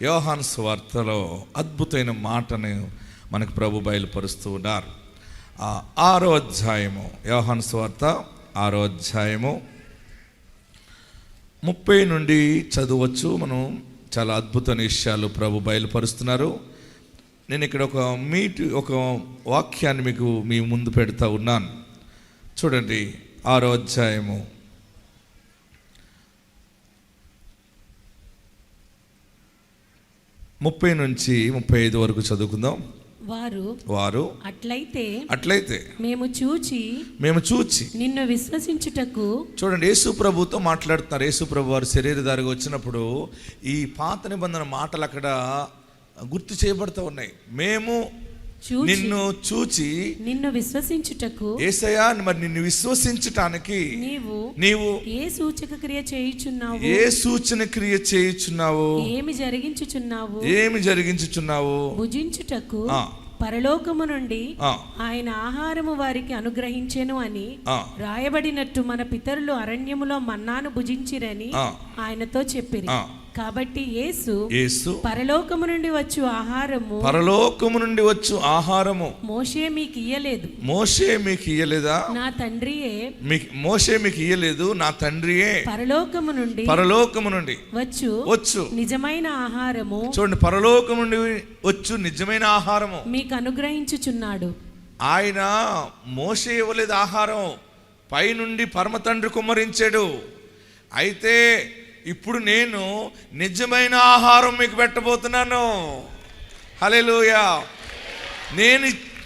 యోహాను సువార్తలో అద్భుతమైన మాటను మనకు ప్రభు బయలుపరుస్తూ ఉన్నారు. 6వ అధ్యాయము, యోహాను సువార్త 6వ అధ్యాయము 30 నుండి చదవచ్చు. మనం చాలా అద్భుతమైన విషయాలు ప్రభు బయలుపరుస్తున్నారు. నేను ఇక్కడ ఒక వాక్యాన్ని మీకు మీ ముందు పెడతా ఉన్నాను. చూడండి, 6వ అధ్యాయము 30 నుంచి 35 వరకు చదువుకుందాం. వారు అట్లయితే మేము చూచి నిన్ను విశ్వసించుటకు. చూడండి, యేసు ప్రభుతో మాట్లాడుతున్నారు. యేసు ప్రభు వారు శరీరధారిగా వచ్చినప్పుడు ఈ పాత నిబంధన మాటలు అక్కడ గుర్తు చేయబడుతూ ఉన్నాయి. మేము నిన్ను చూచి నిన్ను విశ్వసించుటకు. యేసయ్యా, మరి నిన్ను విశ్వసించటానికి నీవు ఏ సూచక క్రియ చేయుచున్నావు? ఏ సూచన క్రియ చేయుచున్నావు? ఏమి జరిగించుచున్నావు? భుజించుటకు పరలోకము నుండి ఆయన ఆహారము వారికి అనుగ్రహించెను అని రాయబడినట్టు మన పితరులు అరణ్యములో మన్నాను భుజించిరని ఆయనతో చెప్పిరి. కాబట్టి యేసు పరలోకము నుండి వచ్చు ఆహారము మోషే మీకు ఇయ్యలేదా? నా తండ్రియే మోషే మీకు ఇయ్యలేదు, నా తండ్రియే పరలోకము నుండి వచ్చు నిజమైన ఆహారము. చూడండి, పరలోకము నుండి వచ్చు నిజమైన ఆహారము మీకు అనుగ్రహించుచున్నాడు. ఆయన మోషే ఇవ్వలేదు ఆహారం, పైనుండి పరమ తండ్రి కుమ్మరించాడు. అయితే ఇప్పుడు నేను నిజమైన ఆహారం మీకు పెట్టబోతున్నాను. హల్లెలూయా.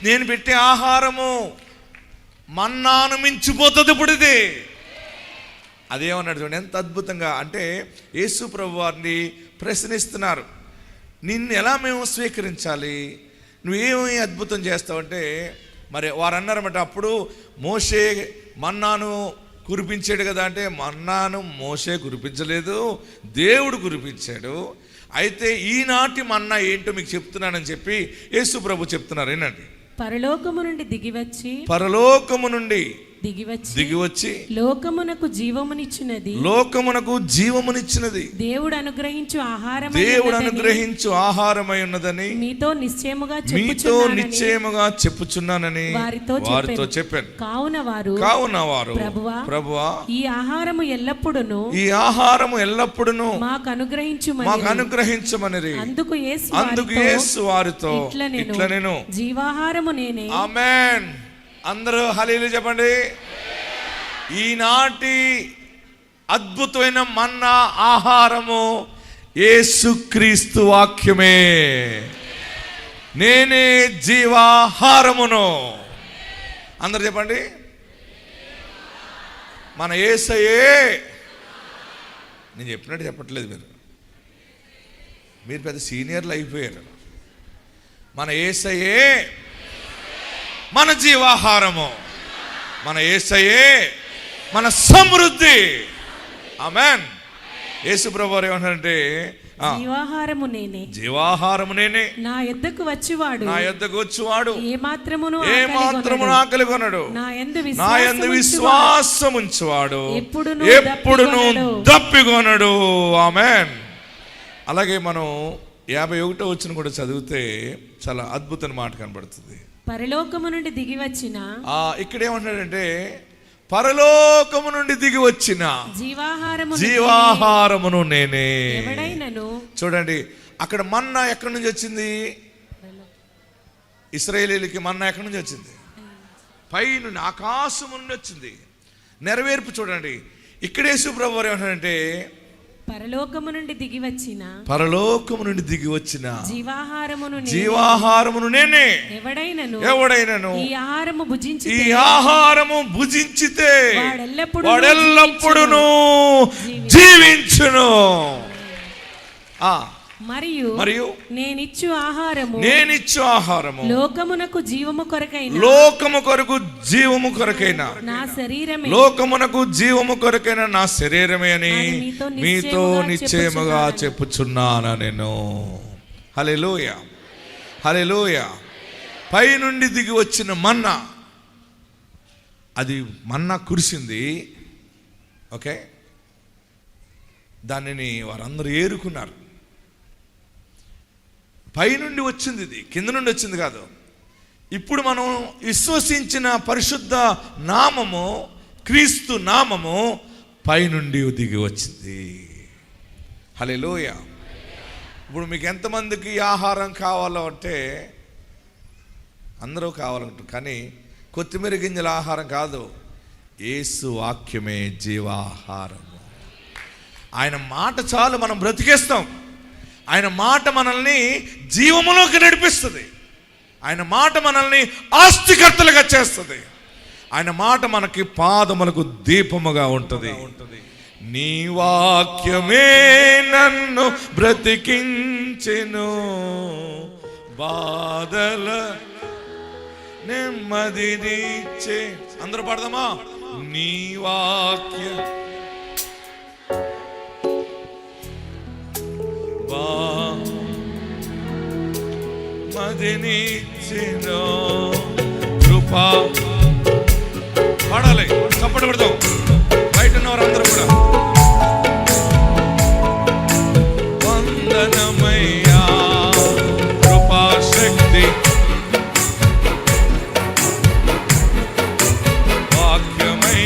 నేను పెట్టే ఆహారము మన్నాను మించిపోతుంది. ఇప్పుడు ఇది అదేమన్నాడు చూడండి, ఎంత అద్భుతంగా. అంటే యేసు ప్రభు వారిని ప్రశ్నిస్తున్నారు, నిన్ను ఎలా మేము స్వీకరించాలి, నువ్వేమి అద్భుతం చేస్తావంటే. మరి వారు అన్నారన్నమాట, అప్పుడు మోషే మన్నాను కురిపించాడు కదా అంటే, మన్నాను మోషే కురిపించలేదు, దేవుడు కురిపించాడు. అయితే ఈనాటి మన్నా ఏంటో మీకు చెప్తున్నానని చెప్పి యేసు ప్రభు చెప్తున్నారు. ఏంటండి? పరలోకము నుండి దిగివచ్చి లోకమునకు జీవమునిచ్చినది దేవుడు అనుగ్రహించు ఆహారమై ఉన్నదని మీతో నిశ్చయముగా చెప్పుచున్నానని వారితో చెప్పాను. కావున వారు ప్రభువా ఈ ఆహారము ఎల్లప్పుడును మాకు అనుగ్రహించుమని. అందుకు యేసు వారితో ఇట్లా నేను జీవాహారము నేనే. ఆమేన్. అందరూ హల్లెలూయా చెప్పండి. ఈనాటి అద్భుతమైన మన్నా ఆహారము యేసుక్రీస్తు వాక్యమే. నేనే జీవాహారమును. అందరూ చెప్పండి, మన యేసయ్యే. నేను చెప్పినట్టు చెప్పట్లేదు, మీరు పెద్ద సీనియర్లు అయిపోయారు. మన యేసయ్యే మన జీవాహారము, మన యేసయ్యే మన సమృద్ధి. ఆమేన్. యేసు ప్రభువు వారు ఏమంటారంటే, జీవాహారము నేనే, నా యొద్దకు వచ్చువాడు ఏ మాత్రమును ఆకలి కొనడు, నా యందు విశ్వాసం ఉంచువాడు ఎప్పుడును దప్పికొనడు. ఆమేన్. అలాగే మనం 51వ వచనం కూడా చదివితే చాలా అద్భుతమైన మాట కనబడుతుంది. పరలోకము నుండి దిగి వచ్చిన, ఇక్కడ ఏమంటాడంటే పరలోకము నుండి దిగి వచ్చిన జీవాహారమును నేనే. చూడండి, అక్కడ మన్నా ఎక్కడి నుంచి వచ్చింది? ఇశ్రాయేలీయులకి మన్నా ఎక్కడి నుంచి వచ్చింది? పైనుండి, ఆకాశం నుండి వచ్చింది. నెరవేర్పు చూడండి. ఇక్కడ యేసు ప్రభువు వారు ఏమంటారంటే, పరలోకము నుండి దిగి వచ్చిన జీవాహారమును నేనే. ఎవడైనను ఈ ఆహారము భుజించితే వాడెల్లప్పుడూ జీవించును. మరియు నేనిచ్చు ఆహారము లోకము కొరకు జీవము కొరకైన నా శరీరమే అని మీతో నిశ్చయముగా చెప్పుచున్నాను నేను. హల్లెలూయా, హల్లెలూయా. పై నుండి దిగి వచ్చిన మన్నా, అది మన్నా కురిసింది. ఓకే, దానిని వారందరూ ఏరుకున్నారు. పైనుండి వచ్చింది, ఇది కింద నుండి వచ్చింది కాదు. ఇప్పుడు మనం విశ్వసించిన పరిశుద్ధ నామము, క్రీస్తు నామము పైనుండి దిగి వచ్చింది. హల్లెలూయా. ఇప్పుడు మీకు ఎంతమందికి ఆహారం కావాలో అంటే అందరూ కావాలంటారు, కానీ కొత్తిమీర గింజల ఆహారం కాదు, యేసు వాక్యమే జీవాహారము. ఆయన మాట చాలు మనం బ్రతికేస్తాం. ఆయన మాట మనల్ని జీవములోకి నడిపిస్తుంది. ఆయన మాట మనల్ని ఆస్తికర్తలుగా చేస్తుంది. ఆయన మాట మనకి పాదములకు దీపముగా ఉంటుంది. నీ వాక్యమే నన్ను బ్రతికించెను, బాధల నెమ్మదినిచ్చే. అందరూ పాడదామా? నీ వాక్యం మదినిచ్చెను కృపా. పాడాలి, చప్పటి పెడతాం బయట ఉన్నవారు అందరూ కూడా. వందనమయ్యా కృపా శక్తి వాక్యమై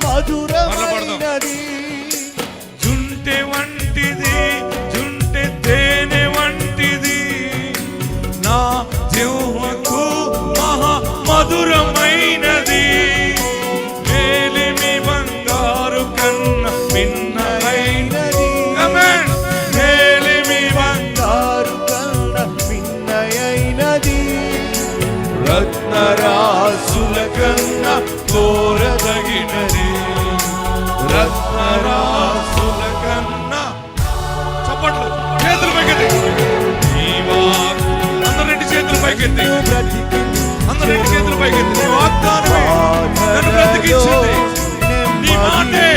మధురమైనది. జుంటె వంటిది, జుంటె తేనె వంటిది, నా జీవకు మహా మధురమైనది. మేలిమి బంగారు కన్నా మిన్నైనది. మేలిమి బంగారు కన్నా మిన్నైనది. రత్నరాసుల కన్నా కోరదగినది. రత్నరాసుల కన్నా. చప్పట్లు, చేతులు పైకెత్తి. అందరెంటి చేతులు పైకెత్తి, అందరెంటి చేతులు పైకెత్తి. నీ వాగ్దానమే నన్ను బ్రతికించింది. నీ మాటే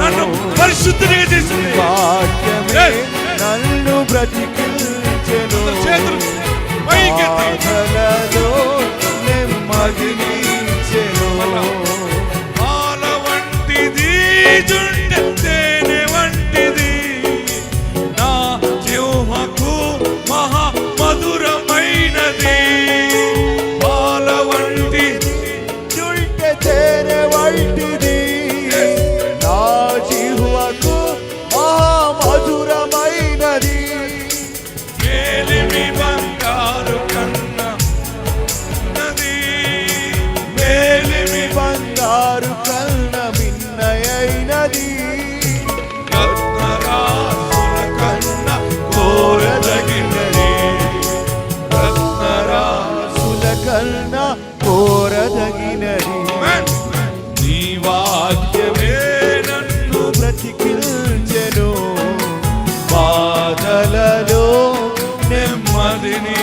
నన్ను పరిశుద్ధిగా చేసింది. నన్ను బ్రతికించెను. చేతులు పైకెత్తి. నెమ్మదినిచ్చెను. పాల వంటిది, జుంటె తేనె వంటిది, నా జీవకు మహా మధురమైనది. పాల వంటిది, జుంటె తేనె వంటిది, నా జీవకు మహా మధురమైనది. మేలిమి బంగారు కన్నా నది, మేలిమి బంగారు కన్నా మిన్నయైనది. రత్నరాసుల కన్నా కోరదగినది. రత్నరాసుల కన్నా కోరదగినది. నీ వాక్యమే నన్ను బ్రతికించెను. బాధలలో నెమ్మదిని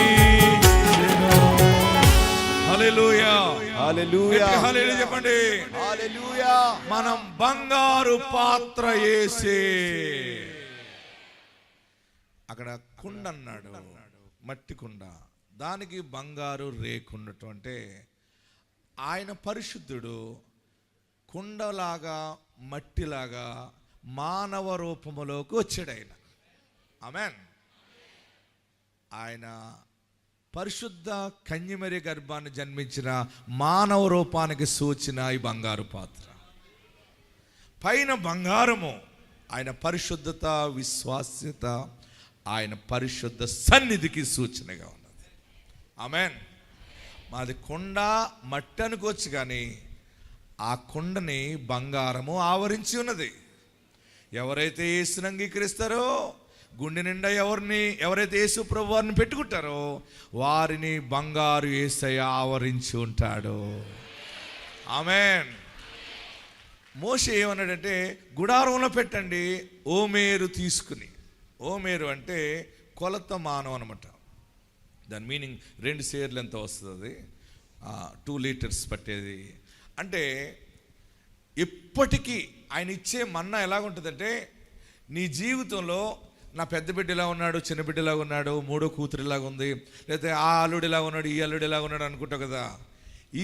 హల్లెలూయా, హల్లెలూయా, హల్లెలూయా చెప్పండి. హల్లెలూయా. మనం బంగారు పాత్ర వేసి, అక్కడ కుండ అన్నాడు, మట్టి కుండ, దానికి బంగారు రేకుండటం అంటే ఆయన పరిశుద్ధుడు, కుండలాగా మట్టిలాగా మానవ రూపములోకి వచ్చాడు ఆయన. ఆమేన్. ఆయన పరిశుద్ధ కన్యమరి గర్భాన్ని జన్మించిన మానవ రూపానికి సూచన ఈ బంగారు పాత్ర. పైన బంగారము ఆయన పరిశుద్ధత, విశ్వాస్యత, ఆయన పరిశుద్ధ సన్నిధికి సూచనగా ఉన్నది. ఆమేన్. మాది కుండ మట్టి అనుకోవచ్చు, కానీ ఆ కుండని బంగారము ఆవరించి ఉన్నది. ఎవరైతే యేసుని అంగీకరిస్తారో, గుండె నిండా ఎవరైతే యేసు ప్రభు వారిని పెట్టుకుంటారో వారిని బంగారు యేసయ్య ఆవరించి ఉంటాడు. ఆమేన్. మోషే ఏమన్నాడంటే, గుడారంలో పెట్టండి ఓమేరు తీసుకుని. ఓమేరు అంటే కొలత మానం అనమాట. దాని మీనింగ్ 2 సేర్లు ఎంత వస్తుంది, 2 లీటర్స్ పట్టేది. అంటే ఎప్పటికీ ఆయన ఇచ్చే మన్నా ఎలాగుంటుందంటే, నీ జీవితంలో నా పెద్ద బిడ్డలా ఉన్నాడు, చిన్న బిడ్డలా ఉన్నాడు, మూడో కూతురిలాగా ఉంది, లేకపోతే ఆ అల్లుడిలా ఉన్నాడు, ఈ అల్లుడిలా ఉన్నాడు అనుకుంటావు కదా.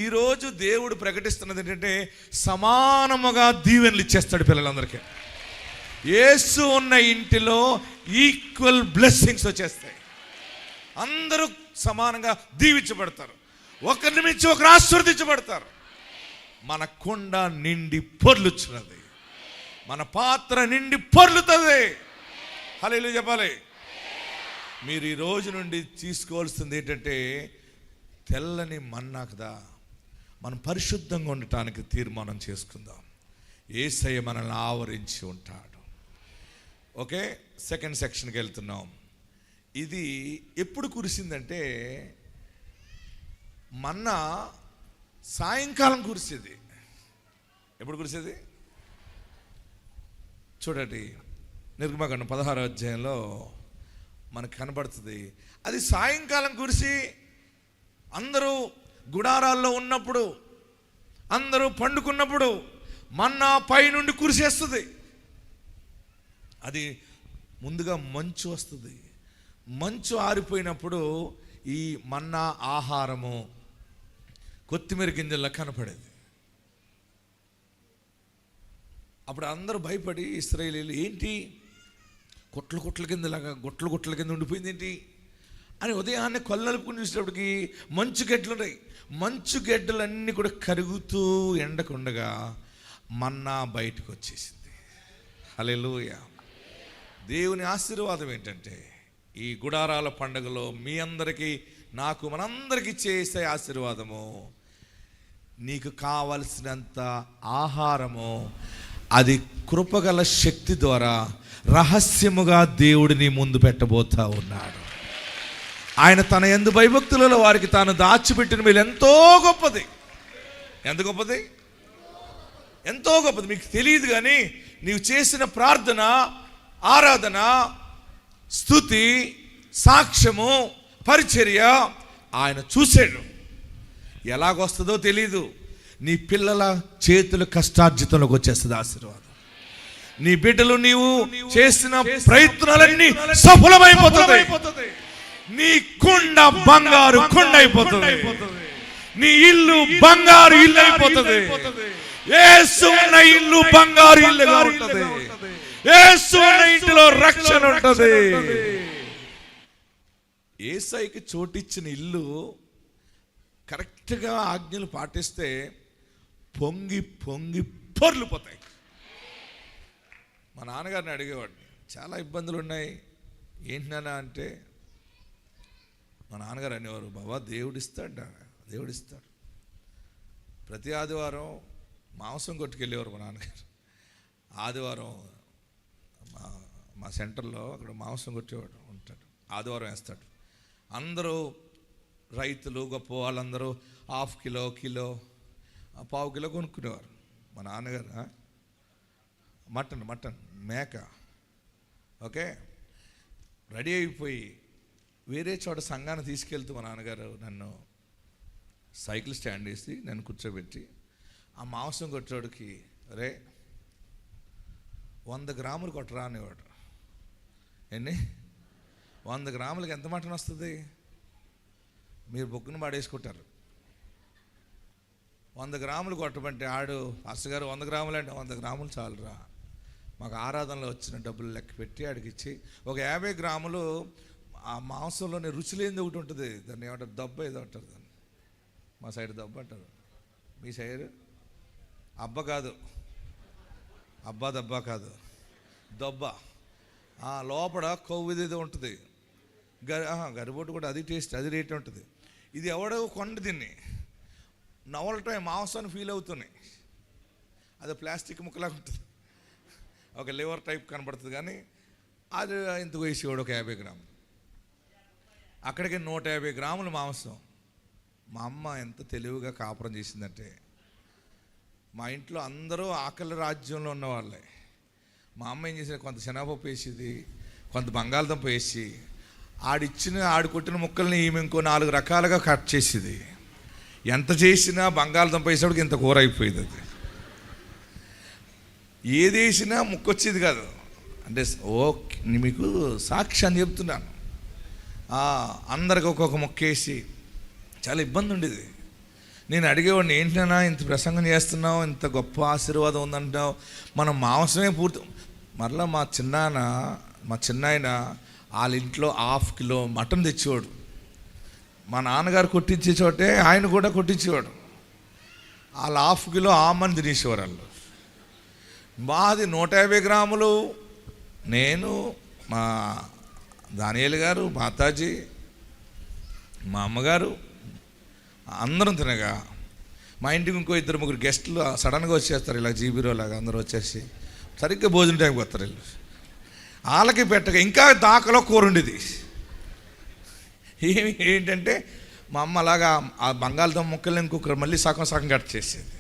ఈరోజు దేవుడు ప్రకటిస్తున్నది ఏంటంటే, సమానముగా దీవెనలు ఇచ్చేస్తాడు పిల్లలందరికీ. యేసు ఉన్న ఇంటిలో ఈక్వల్ బ్లెస్సింగ్స్ వచ్చేస్తాయి. అందరూ సమానంగా దీవించబడతారు, ఒకరిని మించి ఒకరు ఆశీర్వదించబడతారు. మన కుండ నిండి పొర్లుచున్నది, మన పాత్ర నిండి పొర్లుతుంది. హల్లెలూయా చెప్పాలి. మీరు ఈ రోజు నుండి తీసుకోవాల్సింది ఏంటంటే, తెల్లని మన్నా కదా, మనం పరిశుద్ధంగా ఉండటానికి తీర్మానం చేసుకుందాం. యేసయ్య మనల్ని ఆవరించి ఉంటాడు. ఓకే, సెకండ్ సెక్షన్కి వెళ్తున్నాం. ఇది ఎప్పుడు కురిసిందంటే, మన్నా సాయంకాలం కురిసేది. ఎప్పుడు కురిసేది చూడండి, నిర్గమకాండం 16వ అధ్యాయంలో మనకు కనబడుతుంది. అది సాయంకాలం కురిసి అందరూ గుడారాల్లో ఉన్నప్పుడు, అందరూ పండుకున్నప్పుడు మన్నా పైనుండి కురిసేస్తుంది. అది ముందుగా మంచు వస్తుంది. మంచు ఆరిపోయినప్పుడు ఈ మన్నా ఆహారము కొత్తిమీర గింజల్లో కనపడేది. అప్పుడు అందరూ భయపడి, ఇశ్రాయేలీయులు ఏంటి గుట్ల కిందలాగా గుట్ల కింద ఉండిపోయింది ఏంటి అని ఉదయాన్నే కొల్లలుపుకుని చూసేటప్పటికి మంచు గడ్డలు ఉన్నాయి. మంచు గడ్డలన్నీ కూడా కరుగుతూ ఎండకుండగా మన్నా బయటకు వచ్చేసింది. హల్లెలూయా. దేవుని ఆశీర్వాదం ఏంటంటే, ఈ గుడారాల పండుగలో మీ అందరికీ, నాకు, మనందరికీ చేసే ఆశీర్వాదము, నీకు కావలసినంత ఆహారము అది కృపగల శక్తి ద్వారా రహస్యముగా దేవుడు నీ ముందు పెట్టబోతా ఉన్నాడు. ఆయన తన యందు భయభక్తులలో వారికి తాను దాచిపెట్టిన మేలు ఎంతో గొప్పది. ఎంత గొప్పది, ఎంతో గొప్పది. మీకు తెలియదు, కానీ నీవు చేసిన ప్రార్థన, ఆరాధన, స్తుతి, సాక్ష్యము, పరిచర్య ఆయన చూసాడు. ఎలాగొస్తుందో తెలీదు. నీ పిల్లల చేతుల కష్టార్జితంలోకి వచ్చేస్తుంది ఆశీర్వాదం. నీ బిడ్డలు, నీవు చేసిన ప్రయత్నాలన్నీ సఫలమైపోతుంది. నీ కుండ బంగారు కుండ అయిపోతుంది. నీ ఇల్లు బంగారు ఇల్లు అయిపోతుంది. యేసు ఉన్న ఇల్లు బంగారు ఇల్లుగా ఉంటుంది. యేసు ఉన్న ఇంటిలో రక్షణ ఉంటుంది. యేసయ్యకి చోటిచ్చిన ఇల్లు కరెక్ట్గా ఆజ్ఞలు పాటిస్తే పొంగి పొంగి పొర్లిపోతాయి. మా నాన్నగారిని అడిగేవాడిని, చాలా ఇబ్బందులు ఉన్నాయి ఏంటన్నా అంటే, మా నాన్నగారు అనేవారు, బాబా దేవుడిస్తాడు, దేవుడిస్తాడు. ప్రతి ఆదివారం మాంసం కొట్టుకెళ్ళేవారు మా నాన్నగారు. ఆదివారం మా సెంటర్లో అక్కడ మాంసం కొట్టేవాడు ఉంటాడు, ఆదివారం వేస్తాడు. అందరూ రైతులు, గొప్ప వాళ్ళందరూ ½ కిలో, కిలో, ½ కిలో కొనుక్కునేవారు. మా నాన్నగారు మటన్ మేక, ఓకే, రెడీ అయిపోయి వేరే చోట సంఘాన్ని తీసుకెళ్తూ మా నాన్నగారు నన్ను సైకిల్ స్టాండ్ వేసి నన్ను కూర్చోబెట్టి ఆ మాంసం కొట్టేవాడికి, రే 100 గ్రాములు కొట్టరా అనేవాడు. ఎన్ని 100 గ్రాములకి ఎంత మటన్ వస్తుంది? మీరు బొక్కును పడేసుకుంటారు. 100 గ్రాములు కొట్టమంటే ఆడు పాస్టర్ గారు 100 గ్రాములు అంటే 100 గ్రాములు చాలురా, మాకు ఆరాధనలో వచ్చిన డబ్బులు లెక్క పెట్టి ఆడికి ఇచ్చి, ఒక 50 గ్రాములు ఆ మాంసంలోనే రుచి లేనిది ఒకటి ఉంటుంది, దాన్ని ఏమంటారు, దెబ్బ ఏదో అంటారు దాన్ని. మా సైడ్ దెబ్బ అంటారు, మీ సైడ్ అబ్బ కాదు, అబ్బా దెబ్బ కాదు, దెబ్బ. లోపల కొవ్వుది ఏదో ఉంటుంది, గరిబొట్టు కూడా అది టేస్ట్, అది రేట్ ఉంటుంది. ఇది ఎవడో కొండ దీన్ని నవలటం మాంసాన్ని ఫీల్ అవుతున్నాయి. అది ప్లాస్టిక్ ముక్కలాగా ఉంటుంది, ఒక లివర్ టైప్ కనబడుతుంది, కానీ అది ఇంతకు వేసేవాడు ఒక 50 గ్రాములు. అక్కడికి 150 గ్రాములు మాంసం. మా అమ్మ ఎంత తెలివిగా కాపురం చేసిందంటే, మా ఇంట్లో అందరూ ఆకలి రాజ్యంలో ఉన్నవాళ్ళే. మా అమ్మ ఏం చేసేది, కొంత శనగపప్పు వేసేది, కొంత బంగాళదుంప వేసి ఆడు కొట్టిన ముక్కల్ని ఈమె ఇంకో 4 రకాలుగా కట్ చేసేది. ఎంత చేసినా బంగాళదుంప వేసేవాడికి ఇంత కూర అయిపోయేది. అది ఏది వేసినా ముక్కొచ్చేది కాదు. అంటే మీకు సాక్ష్యాన్ని చెప్తున్నాను. అందరికి ఒక్కొక్క మొక్కేసి చాలా ఇబ్బంది ఉండేది. నేను అడిగేవాడిని, ఏంటన్నా ఇంత ప్రసంగం చేస్తున్నావు, ఇంత గొప్ప ఆశీర్వాదం ఉందంటావు, మనం మాంసమే పూర్తి. మరలా మా చిన్నాయన వాళ్ళ ఇంట్లో 1/2 కిలో మటన్ తెచ్చేవాడు. మా నాన్నగారు కొట్టించే చోటే ఆయన కూడా కొట్టించేవాడు. వాళ్ళు 1/2 కిలో ఆమని తినేసేవారు వాళ్ళు. మాది 150 గ్రాములు. నేను, మా దానియేలు గారు, మాతాజీ, మా అమ్మగారు అందరం తినగా, మా ఇంటికి ఇంకో 2-3 గెస్టులు సడన్గా వచ్చేస్తారు, ఇలా జీబీరో లాగా అందరూ వచ్చేసి సరిగ్గా భోజనం టైంకి వస్తారు. వీళ్ళు వాళ్ళకి పెట్టగా ఇంకా దాకలో కూర ఉండేది. ఏంటంటే మా అమ్మ అలాగా ఆ బంగాళదుంప ముక్కల్ని ఇంకొకరు మళ్ళీ సగం కట్ చేసేది.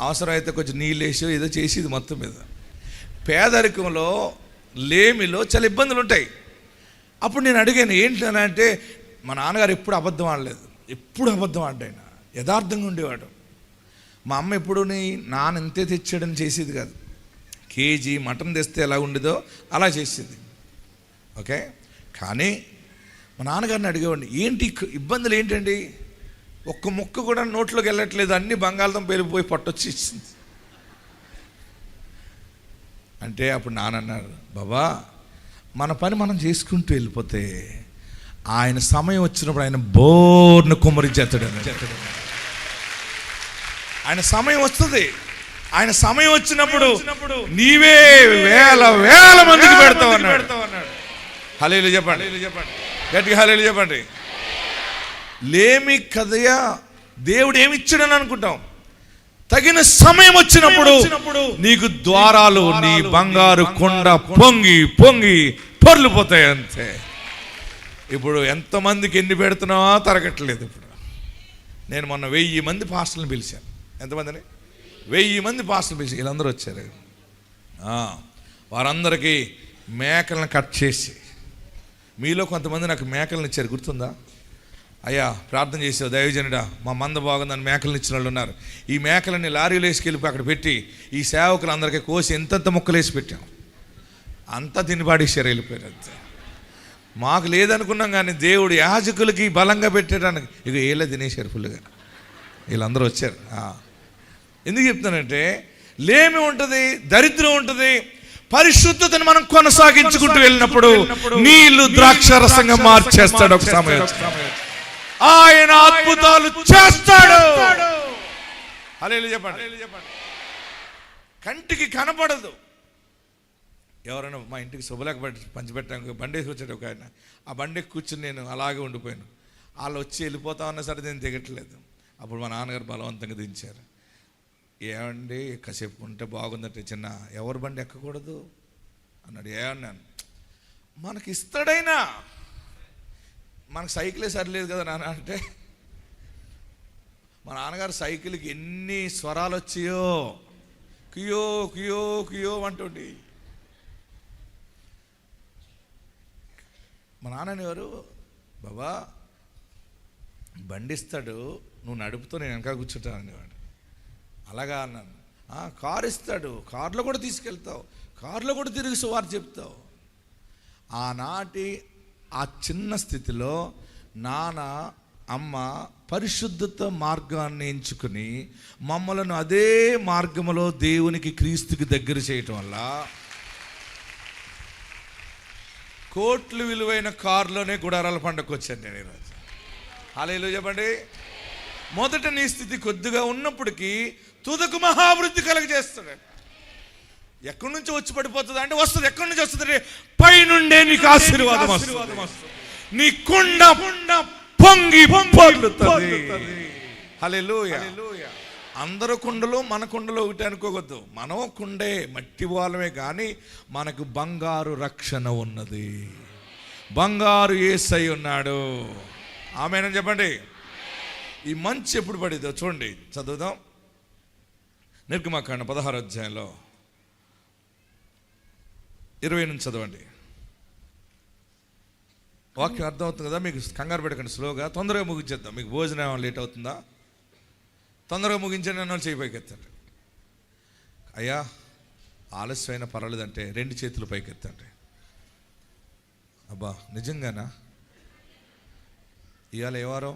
అవసరమైతే కొంచెం నీళ్ళు వేసి ఏదో చేసేది. మొత్తం మీద పేదరికంలో, లేమిలో చాలా ఇబ్బందులు ఉంటాయి. అప్పుడు నేను అడిగాను, ఏంటంటే మా నాన్నగారు ఎప్పుడు అబద్ధం ఆడలేదు, ఎప్పుడు అబద్ధం ఆడాయన, యథార్థంగా ఉండేవాడు. మా అమ్మ ఎప్పుడు నాన్న ఇంతే తెచ్చాడని చేసేది కాదు. కేజీ మటన్ తెస్తే ఎలా ఉండేదో అలా చేసేది. ఓకే, కానీ మా నాన్నగారిని అడిగేవాడిని, ఏంటి ఇబ్బందులు ఏంటండి, ఒక్క ముక్క కూడా నోట్లోకి వెళ్ళట్లేదు, అన్ని బంగాళదుంప వెళ్ళిపోయి పట్టొచ్చేసింది అంటే. అప్పుడు నాన్న అన్నారు, బాబా మన పని మనం చేసుకుంటూ వెళ్ళిపోతే ఆయన సమయం వచ్చినప్పుడు ఆయన బోర్ను కుమ్మరించేస్తాడు. ఆయన సమయం వస్తుంది. ఆయన సమయం వచ్చినప్పుడు నీవే వేల మందికి పెడతావు అన్నాడు. హల్లెలూయా చెప్పండి, గట్టిగా హల్లెలూయా చెప్పండి. లేమి కదయా, దేవుడు ఏమి ఇచ్చాడని అనుకుంటాం. తగిన సమయం వచ్చినప్పుడు నీకు ద్వారాలు, నీ బంగారు కొండ పొంగి పొంగి పొర్లిపోతాయి అంతే. ఇప్పుడు ఎంతమందికి ఎన్ని పెడుతున్నావో తరగట్లేదు. ఇప్పుడు నేను మొన్న 1000 మంది పాస్టర్లను పిలిచాను. ఎంతమందిని? 1000 మంది పాస్టర్లు పిలిచి వీళ్ళందరూ వచ్చారు. వారందరికీ మేకలను కట్ చేసి, మీలో కొంతమంది నాకు మేకలను ఇచ్చారు, గుర్తుందా? అయ్యా ప్రార్థన చేసావు దైవజనుడా, మా మంద బాగుందని మేకలను ఇచ్చిన వాళ్ళు ఉన్నారు. ఈ మేకలని లారీలో వేసుకెళ్ళిపోయి అక్కడ పెట్టి ఈ సేవకులు అందరికీ కోసి ఎంతంత ముక్కలు వేసి పెట్టాం, అంతా తినిపాడేసారు, వెళ్ళిపోయారు అంతే. మాకు లేదనుకున్నాం, కానీ దేవుడు యాజకులకి బలంగా పెట్టడానికి ఇక వీళ్ళే తినేశారు ఫుల్గా. వీళ్ళందరూ వచ్చారు. ఎందుకు చెప్తానంటే, లేమి ఉంటుంది, దరిద్రం ఉంటుంది, పరిశుద్ధతను మనం కొనసాగించుకుంటూ వెళ్ళినప్పుడు నీళ్లు ద్రాక్ష రసంగా మార్చేస్తాడు. ఒక సమయం ఆయన అద్భుతాలు చేస్తాడు. హల్లెలూయా చెప్పండి. కంటికి కనపడదు. ఎవరైనా మా ఇంటికి శుభలేక పంచిపెట్టాను, బండేసి వచ్చాడు ఒక ఆయన. ఆ బండికి కూర్చుని నేను అలాగే ఉండిపోయాను. వాళ్ళు వచ్చి వెళ్ళిపోతామన్నా సరే నేను దిగట్లేదు. అప్పుడు మా నాన్నగారు బలవంతంగా దించారు. ఏమండి కాసేపు ఉంటే బాగుందంటే, చిన్న ఎవరి బండి ఎక్కకూడదు అన్నాడు. ఏమన్నాను, మనకి ఇస్తాడైనా, మనకు సైకిలే సరిలేదు కదా నాన్న అంటే. మా నాన్నగారు సైకిల్కి ఎన్ని స్వరాలు వచ్చాయో, కియో కియో కియో అంటుండి. మా నాన్నని ఎవరు, బాబా బండిస్తాడు, నువ్వు నడుపుతూ నేను వెనక కూర్చుంటాను అనేవాడు. అలాగా అన్నాను. కారు ఇస్తాడు, కారులో కూడా తీసుకెళ్తావు, కారులో కూడా తిరిగి సువార్త చెప్తావు. ఆనాటి ఆ చిన్న స్థితిలో నాన్న అమ్మ పరిశుద్ధత మార్గాన్ని ఎంచుకుని మమ్మలను అదే మార్గములో దేవునికి క్రీస్తుకి దగ్గర చేయటం వల్ల కోట్లు విలువైన కారులోనే గుడారాల పండుగకు వచ్చాను నేను ఈరోజు. హల్లెలూయా చెప్పండి. మొదట నీ స్థితి కొద్దిగా ఉన్నప్పటికీ తుదకు మహావృద్ధి కలుగజేస్తాడు. ఎక్కడి నుంచి వచ్చి పడిపోతుంది అంటే వస్తుంది. ఎక్కడి నుంచి వస్తుంది? పైనుండే నీకు ఆశీర్వాదం వస్తుంది. నీ కుండ పొంగి పొర్లుతుంది. హల్లెలూయా. అందరూ కుండలు మన కుండలో ఒకటి అనుకోవద్దు. మనం కుండే మట్టి వాళ్ళమే, కానీ మనకు బంగారు రక్షణ ఉన్నది. బంగారు యేసయ్య ఉన్నాడు. ఆమేనని చెప్పండి. ఈ మంచి ఎప్పుడు పడిద్దో చూడండి, చదువుదాం. నిర్గమకాండం 16వ అధ్యాయంలో 20 నుంచి చదవండి. వాక్యం అర్థమవుతుంది కదా? మీకు కంగారు పెట్టకండి, స్లోగా తొందరగా ముగించేద్దాం. మీకు భోజనం లేట్ అవుతుందా? తొందరగా ముగించండి అన్న వాళ్ళు చేయి పైకెత్తండి. అయ్యా ఆలస్యమైన పర్వాలేదంటే 2 చేతులు పైకెత్తండి. అబ్బా నిజంగానా? ఇవాళ ఏ వారం?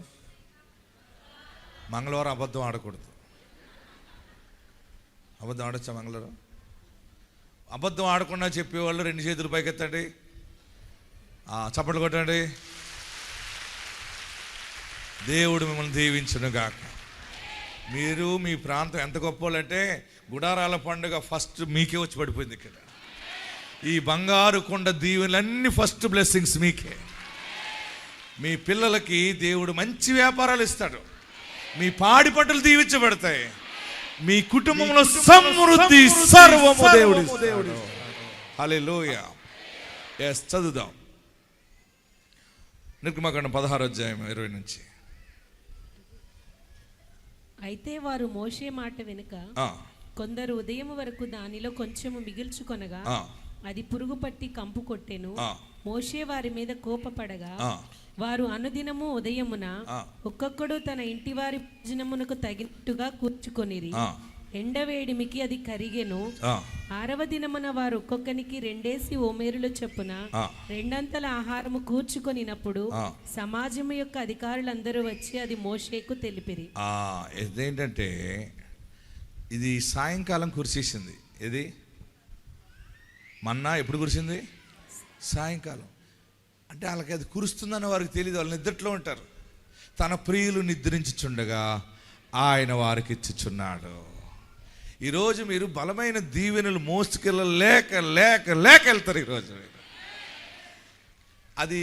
మంగళవారం. అబద్ధం ఆడకూడదు. అబద్ధం ఆడొచ్చా మంగళవారం? అబద్ధం ఆడకుండా చెప్పేవాళ్ళు 2 చేతులు పైకెత్తండి. చప్పట్లు కొట్టండి. దేవుడు మిమ్మల్ని దీవించును గాక. మీరు మీ ప్రాంతం ఎంత గొప్పలంటే గుడారాల పండుగ ఫస్ట్ మీకే వచ్చి పడిపోయింది. ఇక్కడ ఈ బంగారు కొండ దీవెనలన్నీ ఫస్ట్ బ్లెస్సింగ్స్ మీకే. మీ పిల్లలకి దేవుడు మంచి వ్యాపారాలు ఇస్తాడు. మీ పాడి పంటలు దీవించబడతాయి. మీ కుటుంబంలో సమృద్ధి సర్వము దేవుడు ఇస్తాడు. హల్లెలూయా. yes చదువుదాం. నిర్గమకాండం 16వ అధ్యాయం 20 నుంచి. అయితే వారు మోషే మాట వెనుక కొందరు ఉదయం వరకు దానిలో కొంచెము మిగిల్చుకొనగా అది పురుగు పట్టి కంపు కొట్టెను. మోషే వారి మీద కోపపడగా వారు అనుదినము ఉదయమున ఒక్కొక్కడు తన ఇంటి వారి భోజనమునకు తగినట్టుగా కూర్చుకొనిరి. ఎండవేడిమికి అది కరిగెను. 6వ దినమున వారు ఒక్కొక్కనికి 2 ఓమేరులు చొప్పున 2 ఆహారము కూర్చుకొనినప్పుడు సమాజము యొక్క అధికారులందరూ వచ్చి అది మోషేకు తెలిపిరి. ఇదేంటంటే ఇది సాయంకాలం కురిసేసింది. ఇది మన్నా ఎప్పుడు కురిసింది? సాయంకాలం. అంటే వాళ్ళకి అది కురుస్తుందని వారికి తెలియదు. వాళ్ళు నిద్రలో ఉంటారు. తన ప్రియులు నిద్రించుచుండగా ఆయన వారికి ఇచ్చుచున్నాడు. ఈరోజు మీరు బలమైన దీవెనలు మోసుకెళ్ళ లేక లేక లేక వెళ్తారు. ఈరోజు అది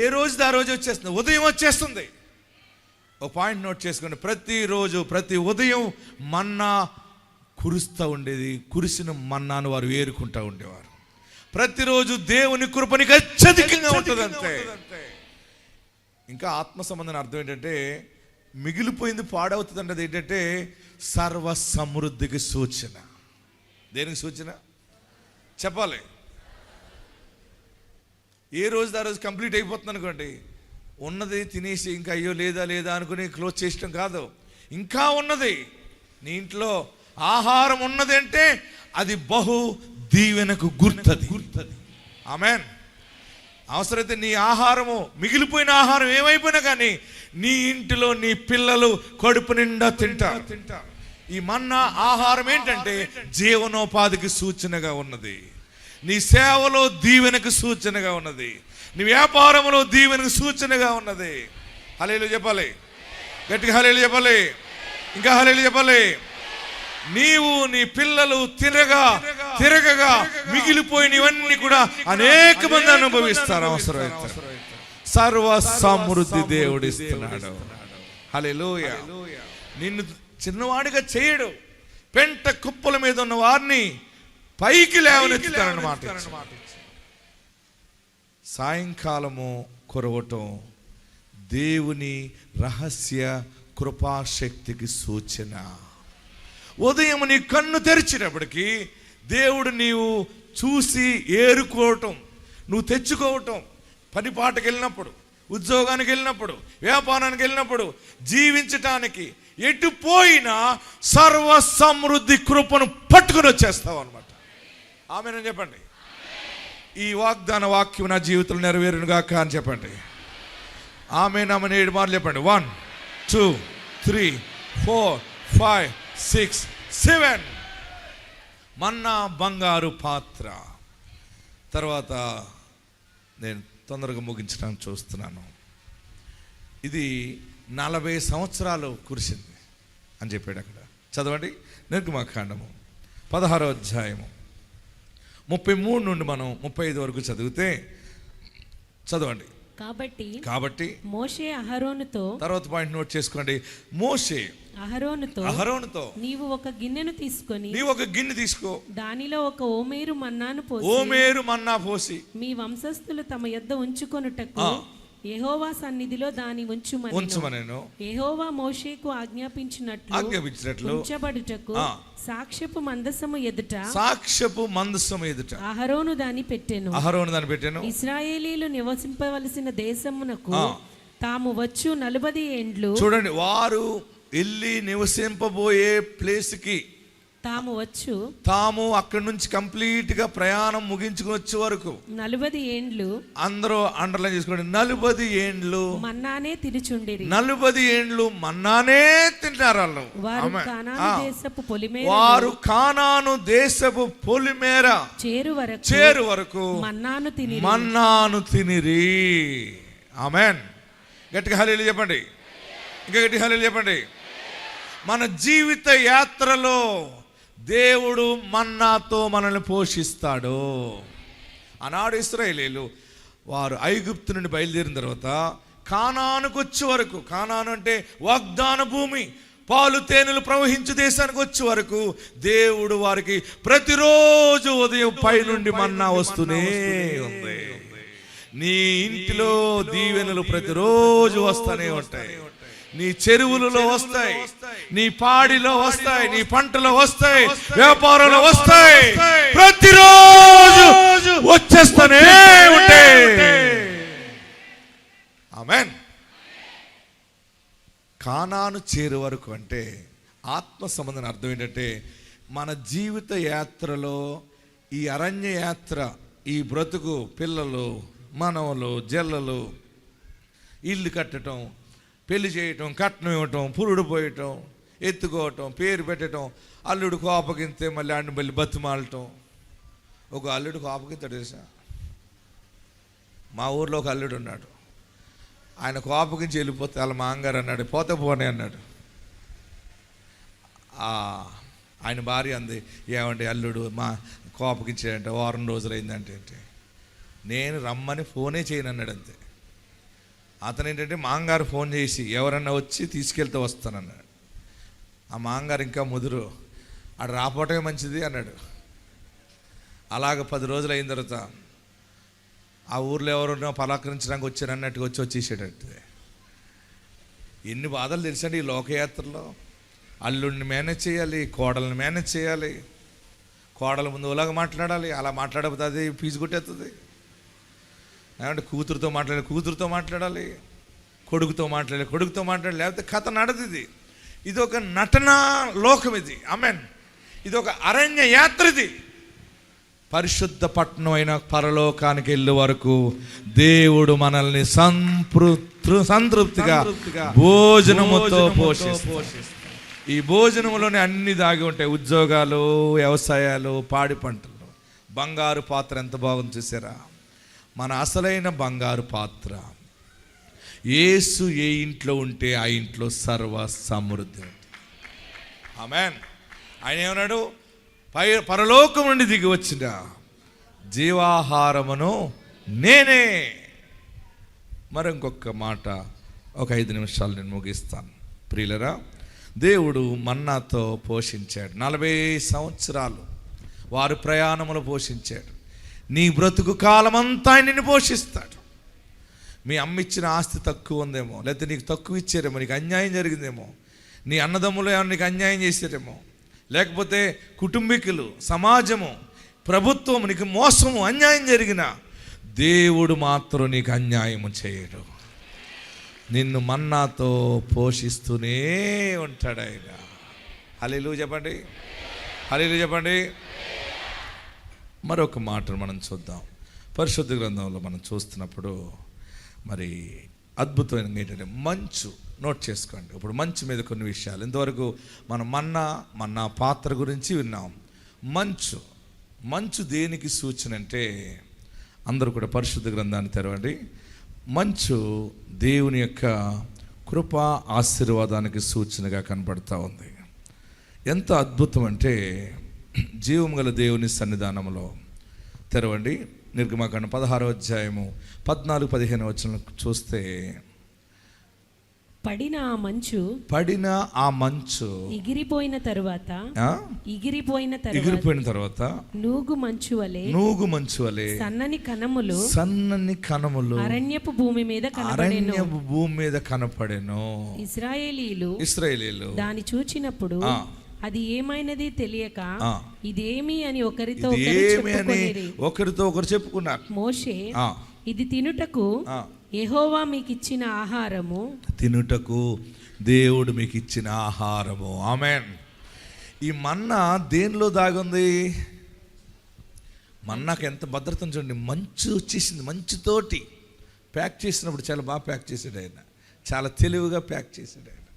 ఏ రోజుది ఆ రోజు వచ్చేస్తుంది. ఉదయం వచ్చేస్తుంది. ఒక పాయింట్ నోట్ చేసుకోండి. ప్రతిరోజు ప్రతి ఉదయం మన్నా కురుస్తూ ఉండేది. కురిసిన మన్నాను వారు ఏరుకుంటూ ఉండేవారు. ప్రతిరోజు దేవుని కృపనికి అత్యధికంగా ఉంటుంది అంతే. ఇంకా ఆత్మ సంబంధం అర్థం ఏంటంటే మిగిలిపోయింది పాడవుతుంది అంటే ఏంటంటే సర్వ సమృద్ధికి సూచన. దేనికి సూచన చెప్పాలి? ఏ రోజు ఆ రోజు కంప్లీట్ అయిపోతుంది అనుకోండి, ఉన్నది తినేసి ఇంకా అయ్యో లేదా లేదా అనుకుని క్లోజ్ చేయటం కాదు. ఇంకా ఉన్నది. నీ ఇంట్లో ఆహారం ఉన్నది అంటే అది బహు దీవెనకు గుర్తది. ఆమేన్. అవసరమైతే నీ ఆహారము మిగిలిపోయిన ఆహారం ఏమైపోయినా కానీ నీ ఇంటిలో నీ పిల్లలు కడుపు నిండా తింటారు. ఈ మన్నా ఆహారం ఏంటంటే జీవనోపాధికి సూచనగా ఉన్నది. నీ సేవలో దీవెనకు సూచనగా ఉన్నది. నీ వ్యాపారంలో దీవెనకు సూచనగా ఉన్నది. హల్లెలూయా చెప్పాలి. గట్టిగా హల్లెలూయా చెప్పాలి. ఇంకా హల్లెలూయా చెప్పాలి. నీవు నీ పిల్లలు తిరగగా మిగిలిపోయినవన్నీ కూడా అనేక మంది అనుభవిస్తారు. అవసరమైతే సర్వ సమృద్ధి దేవుడు ఇస్తున్నాడు. హల్లెలూయా. నిన్ను చిన్నవాడిగా చేయడు. పెంట కుప్పల మీద ఉన్న వారిని పైకి లేవనెత్తుతారన్నమాట. సాయంకాలము కురవటం దేవుని రహస్య కృపాశక్తికి సూచన. ఉదయం నీ కన్ను తెరిచినప్పటికీ దేవుడు నీవు చూసి ఏరుకోవటం, నువ్వు తెచ్చుకోవటం, పని పాటకు వెళ్ళినప్పుడు ఉద్యోగానికి వెళ్ళినప్పుడు, వ్యాపారానికి వెళ్ళినప్పుడు, జీవించటానికి ఎటు పోయినా సర్వ సమృద్ధి కృపను పట్టుకుని వచ్చేస్తావు అనమాట. ఆమేనని చెప్పండి. ఈ వాగ్దాన వాక్యం నా జీవితంలో నెరవేరునుగాక అని చెప్పండి. ఆమేన్ 7 మార్లు చెప్పండి. 1 2 3 4 5 6 7. మన్నా బంగారు పాత్ర. తర్వాత నేను తొందరగా ముగించడానికి చూస్తున్నాను. ఇది 40 సంవత్సరాలు కురిసింది అని చెప్పాడు అక్కడ. చదవండి. నిర్గమకాండము 16వ అధ్యాయము 33 నుండి మనం 35 వరకు చదివితే చదవండి. కాబట్టి మోషే అహరోనుతో, తర్వాత పాయింట్ నోట్ చేసుకోండి. మోషే అహరోనుతో నీవు ఒక గిన్నెను తీసుకొని, తీసుకో, దానిలో ఒక ఓమేరు మన్నా పోసి మీ వంశస్థులు తమ యొద్ద ఉంచుకొనుటకు యెహోవా సన్నిధిలో దాని ఉంచుమనెను. యెహోవా మోషేకు ఆజ్ఞాపించినట్లు ఉంచబడుటకు సాక్ష్యపు మందసము ఎదుట అహరోను దాన్ని పెట్టెను. ఇశ్రాయేలీలు నివసింపవలసిన దేశమునకు తాము వచ్చు 40 ఏండ్లు. చూడండి, వారు వెళ్ళి నివసింపబోయే ప్లేస్కి తాము అక్కడి నుంచి కంప్లీట్ గా ప్రయాణం ముగించుకుని వచ్చే వరకు 40 ఏండ్లు. అందరూ అండర్లైన్ చేసుకోండి. 40 ఏండ్లు మన్నానే తినుచుండిరి. 40 ఏండ్లు మన్నానే తింటారు వాళ్ళు. వారు కానాను దేశపు పొలిమేర చేరు వరకు మన్నాను తినిరి. ఆమేన్. గట్టిగా హల్లెలూయా చెప్పండి. ఇంకా గట్టిగా హల్లెలూయా చెప్పండి. మన జీవిత యాత్రలో దేవుడు మన్నాతో మనల్ని పోషిస్తాడు. ఆనాడు ఇశ్రాయేలీయులు వారు ఐగుప్తు నుండి బయలుదేరిన తర్వాత కానానుకు వచ్చే వరకు, కానాను అంటే వాగ్దాన భూమి, పాలు తేనెలు ప్రవహించు దేశానికి వచ్చే వరకు దేవుడు వారికి ప్రతిరోజు ఉదయం పైనుండి మన్నా వస్తూనే ఉంది. నీ ఇంటిలో దీవెనలు ప్రతిరోజు వస్తూనే ఉంటాయి. నీ చెరువులలో వస్తాయి, నీ పాడిలో వస్తాయి, నీ పంటలో వస్తాయి, వ్యాపారంలో వస్తాయి, ప్రతిరోజు వచ్చేస్తూనే ఉంటాయి. ఆమేన్. కానాను చేరు వరకు అంటే ఆత్మ సంబంధం అర్థం ఏంటంటే, మన జీవిత యాత్రలో ఈ అరణ్య యాత్ర, ఈ బ్రతుకు, పిల్లలు, మనవలు, జల్లలు, ఇల్లు కట్టడం, పెళ్లి చేయటం, కట్నం ఇవ్వటం, పురుడు పోయటం, ఎత్తుకోవటం, పేరు పెట్టడం, అల్లుడు కోపగిస్తే మళ్ళీ ఆడిని మళ్ళీ బతిమాలటం. ఒక అల్లుడు కోపగిస్తాడు తెలుసా? మా ఊర్లో ఒక అల్లుడు ఉన్నాడు. ఆయన కోపగించి వెళ్ళిపోతే వాళ్ళ మాంగారు అన్నాడు, పోతే పోనే అన్నాడు. ఆయన భార్య అంది, ఏమంటే అల్లుడు మా కోపగించాడంటే 1 వారం రోజులు అయిందంటే ఏంటి, నేను రమ్మని ఫోనే చేయను అన్నాడు. అంతే. అతను ఏంటంటే మాంగారు ఫోన్ చేసి ఎవరన్నా వచ్చి తీసుకెళ్తే వస్తానన్నాడు. ఆ మాంగారు ఇంకా ముదురు, ఆడు రాపోవటమే మంచిది అన్నాడు. అలాగ 10 రోజులు అయిన తర్వాత ఆ ఊర్లో ఎవరున్నా పలకరించడానికి వచ్చారు అన్నట్టుగా వచ్చేసాడంటే. ఎన్ని బాధలు తెలుసండి ఈ లోకయాత్రలో. అల్లుడిని మేనేజ్ చేయాలి, కోడల్ని మేనేజ్ చేయాలి, కోడల ముందు అలాగ మాట్లాడాలి, అలా మాట్లాడకపోతే అది ఫీజు కొట్టేస్తుంది. ఏమంటే కూతురుతో మాట్లాడాలి, కొడుకుతో మాట్లాడాలి, లేకపోతే కథ నడది. ఇది ఒక నటనా లోకం ఇది. ఆమేన్. ఇది ఒక అరణ్య యాత్ర. ఇది పరిశుద్ధ పట్టణం అయిన పరలోకానికి వెళ్ళే వరకు దేవుడు మనల్ని సంతృప్తిగా భోజనముతో పోషిస్తాడు. ఈ భోజనంలోనే అన్ని దాగి ఉంటాయి. ఉద్యోగాలు, వ్యవసాయాలు, పాడి పంటలు. బంగారు పాత్ర ఎంత బాగుంది చూసారా? మన అసలైన బంగారు పాత్ర. యేసు ఏ ఇంట్లో ఉంటే ఆ ఇంట్లో సర్వ సమృద్ధి. ఆమేన్. ఆయన ఏమన్నాడు? పరలోకం నుండి దిగి వచ్చిన జీవాహారమును నేనే. మరి ఇంకొక మాట, ఒక 5 నిమిషాలు నేను ముగిస్తాను. ప్రియులరా, దేవుడు మన్నాతో పోషించాడు. 40 సంవత్సరాలు వారు ప్రయాణములు పోషించాడు. నీ బ్రతుకు కాలమంతా నిన్ను పోషిస్తాడు. మీ అమ్మ ఇచ్చిన ఆస్తి తక్కువ ఉందేమో, లేకపోతే నీకు తక్కువ ఇచ్చారేమో, నీకు అన్యాయం జరిగిందేమో, నీ అన్నదమ్ములు ఏమన్నా నీకు అన్యాయం చేశారేమో, లేకపోతే కుటుంబీకులు, సమాజము, ప్రభుత్వం నీకు మోసము, అన్యాయం జరిగిన దేవుడు మాత్రం నీకు అన్యాయము చేయడు. నిన్ను మన్నాతో పోషిస్తూనే ఉంటాడు ఆయన. హల్లెలూయా చెప్పండి, హల్లెలూయా చెప్పండి. మరొక మాటను మనం చూద్దాం. పరిశుద్ధ గ్రంథంలో మనం చూస్తున్నప్పుడు మరి అద్భుతమైన ఏంటంటే మంచు. నోట్ చేసుకోండి. ఇప్పుడు మంచు మీద కొన్ని విషయాలు. ఇంతవరకు మనం మన్నా పాత్ర గురించి విన్నాం. మంచు దేనికి సూచన అంటే, అందరూ కూడా పరిశుద్ధ గ్రంథాన్ని తెరవండి. మంచు దేవుని యొక్క కృప ఆశీర్వాదానికి సూచనగా కనబడుతూ ఉంది. ఎంత అద్భుతం అంటే, జీవం గల దేవుని సన్నిధానంలో తెరవండి. నిర్గమకాండం 16వ అధ్యాయము 14-15 వచనం చూస్తే, పడిన ఆ మంచు ఎగిరిపోయిన తరువాత నూగు మంచు వలె సన్నని కణములు అరణ్యపు భూమి మీద కనపడెను. ఇశ్రాయేలీయులు దాని చూచినప్పుడు అది ఏమైనది తెలియక ఇదేమి అని ఒకరితో ఒకరు చెప్పుకున్నారు. మోషే, ఇది తినుటకు యెహోవా మీకు ఇచ్చిన ఆహారము, దేవుడు మీకు ఇచ్చిన ఆహారము. ఆమేన్. ఈ మన్నా దేనిలో దాగుంది? మన్నాకు ఎంత భద్రతను చూడండి. మంచు వచ్చేసింది. మంచుతోటి ప్యాక్ చేసినప్పుడు చాలా బాగా ప్యాక్ చేసాడు ఆయన. చాలా తెలివిగా ప్యాక్ చేసాడు ఆయన.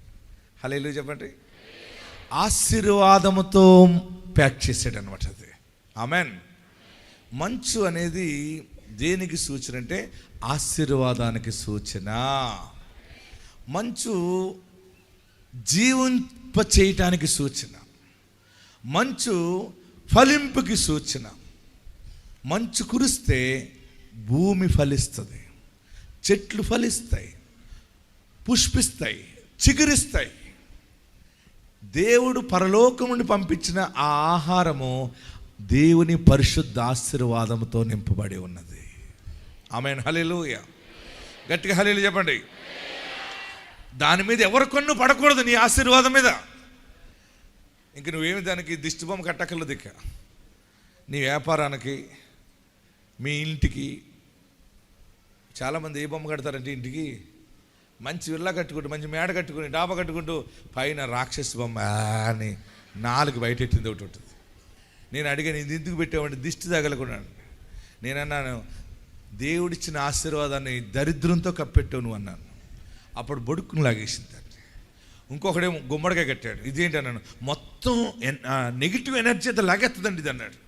హల్లెలూయా చెప్పండి. ఆశీర్వాదముతో ప్యాక్ చేసాడు అనమాట అది. ఆమేన్. మంచు అనేది దేనికి సూచన అంటే ఆశీర్వాదానికి సూచన. మంచు జీవింప చేయటానికి సూచన. మంచు ఫలింపుకి సూచన. మంచు కురిస్తే భూమి ఫలిస్తుంది, చెట్లు ఫలిస్తాయి, పుష్పిస్తాయి, చిగురిస్తాయి. దేవుడు పరలోకం నుండి పంపించిన ఆ ఆహారము దేవుని పరిశుద్ధ ఆశీర్వాదంతో నింపబడి ఉన్నది. ఆమేన్. హల్లెలూయా. గట్టిగా హల్లెలూయా చెప్పండి. దాని మీద ఎవరి కన్ను పడకూడదు, నీ ఆశీర్వాదం మీద. ఇంక నువ్వేమి దానికి దిష్టిబొమ్మ కట్టకలేదు. ఇక నీ వ్యాపారానికి, మీ ఇంటికి చాలామంది ఏ బొమ్మ కడతారంటే ఇంటికి మంచి విల్లా కట్టుకుంటూ, మంచి మేడ కట్టుకుని, డాబా కట్టుకుంటూ పైన రాక్షసి బొమ్మ అని 4 బయటెట్టింది ఒకటి ఉంటుంది. నేను అడిగాను, ఇది ఎందుకు పెట్టామంటే దిష్టి తగలకున్నాను. నేనన్నాను, దేవుడిచ్చిన ఆశీర్వాదాన్ని దరిద్రంతో కప్పెట్టావు నువ్వు అన్నాను. అప్పుడు బొడుక్కును లాగేసింది. ఇంకొకడేమో గుమ్మడికాయ కట్టాడు. ఇదేంటి అన్నాను. మొత్తం నెగిటివ్ ఎనర్జీ అంతా లాగేస్తుందండి ఇది అన్నాడు.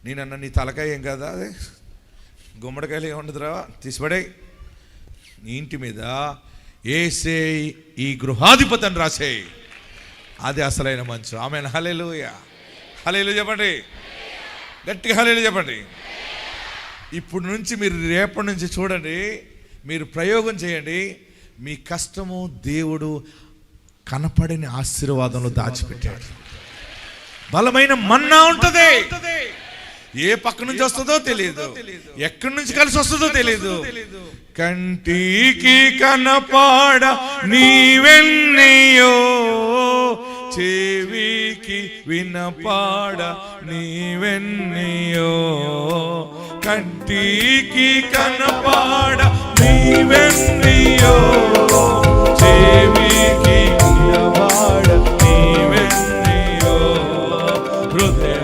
నేనన్నా, నీ తలకాయ ఏం కాదా, అదే గుమ్మడికాయలు ఏముండదురా, తీసిపడే. నీ ఇంటి మీద ఏసే ఈ గృహాధిపతి అని రాసేయి, అది అసలైన మంచు. ఆమేన్. హల్లెలూయా. హల్లెలూయా చెప్పండి. గట్టిగా హల్లెలూయా చెప్పండి. ఇప్పుడు నుంచి మీరు రేపటి నుంచి చూడండి, మీరు ప్రయోగం చేయండి. మీ కష్టము దేవుడు కనపడని ఆశీర్వాదంలో దాచిపెట్టాడు. బలమైన మన్నా ఉంటుంది. ఏ పక్క నుంచి వస్తుందో తెలియదు, ఎక్కడి నుంచి కలిసి వస్తుందో తెలియదు. కంటికి కనపాడ నీవెన్నయో, చెవికి వినపాడ నీవెన్నయో. కంటికి కనపాడ నీవెన్నయో, చెవికి వినపాడ నీవెన్నయో. హృదయ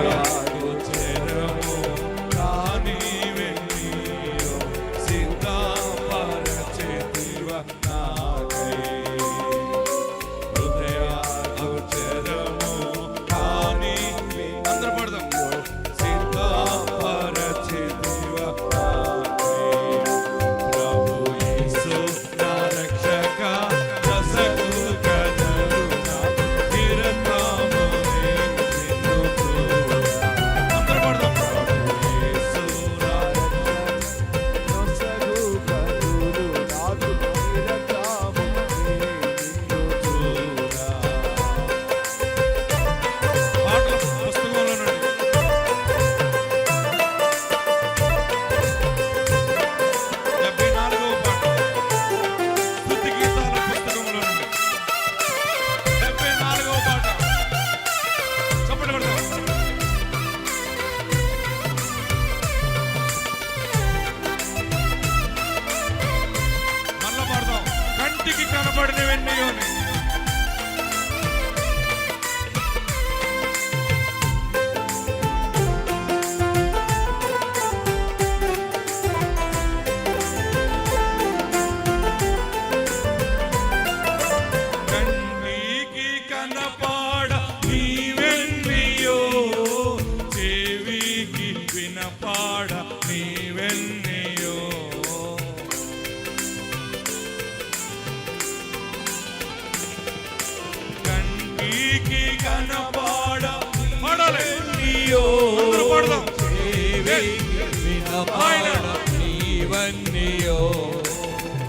వెన్నీయో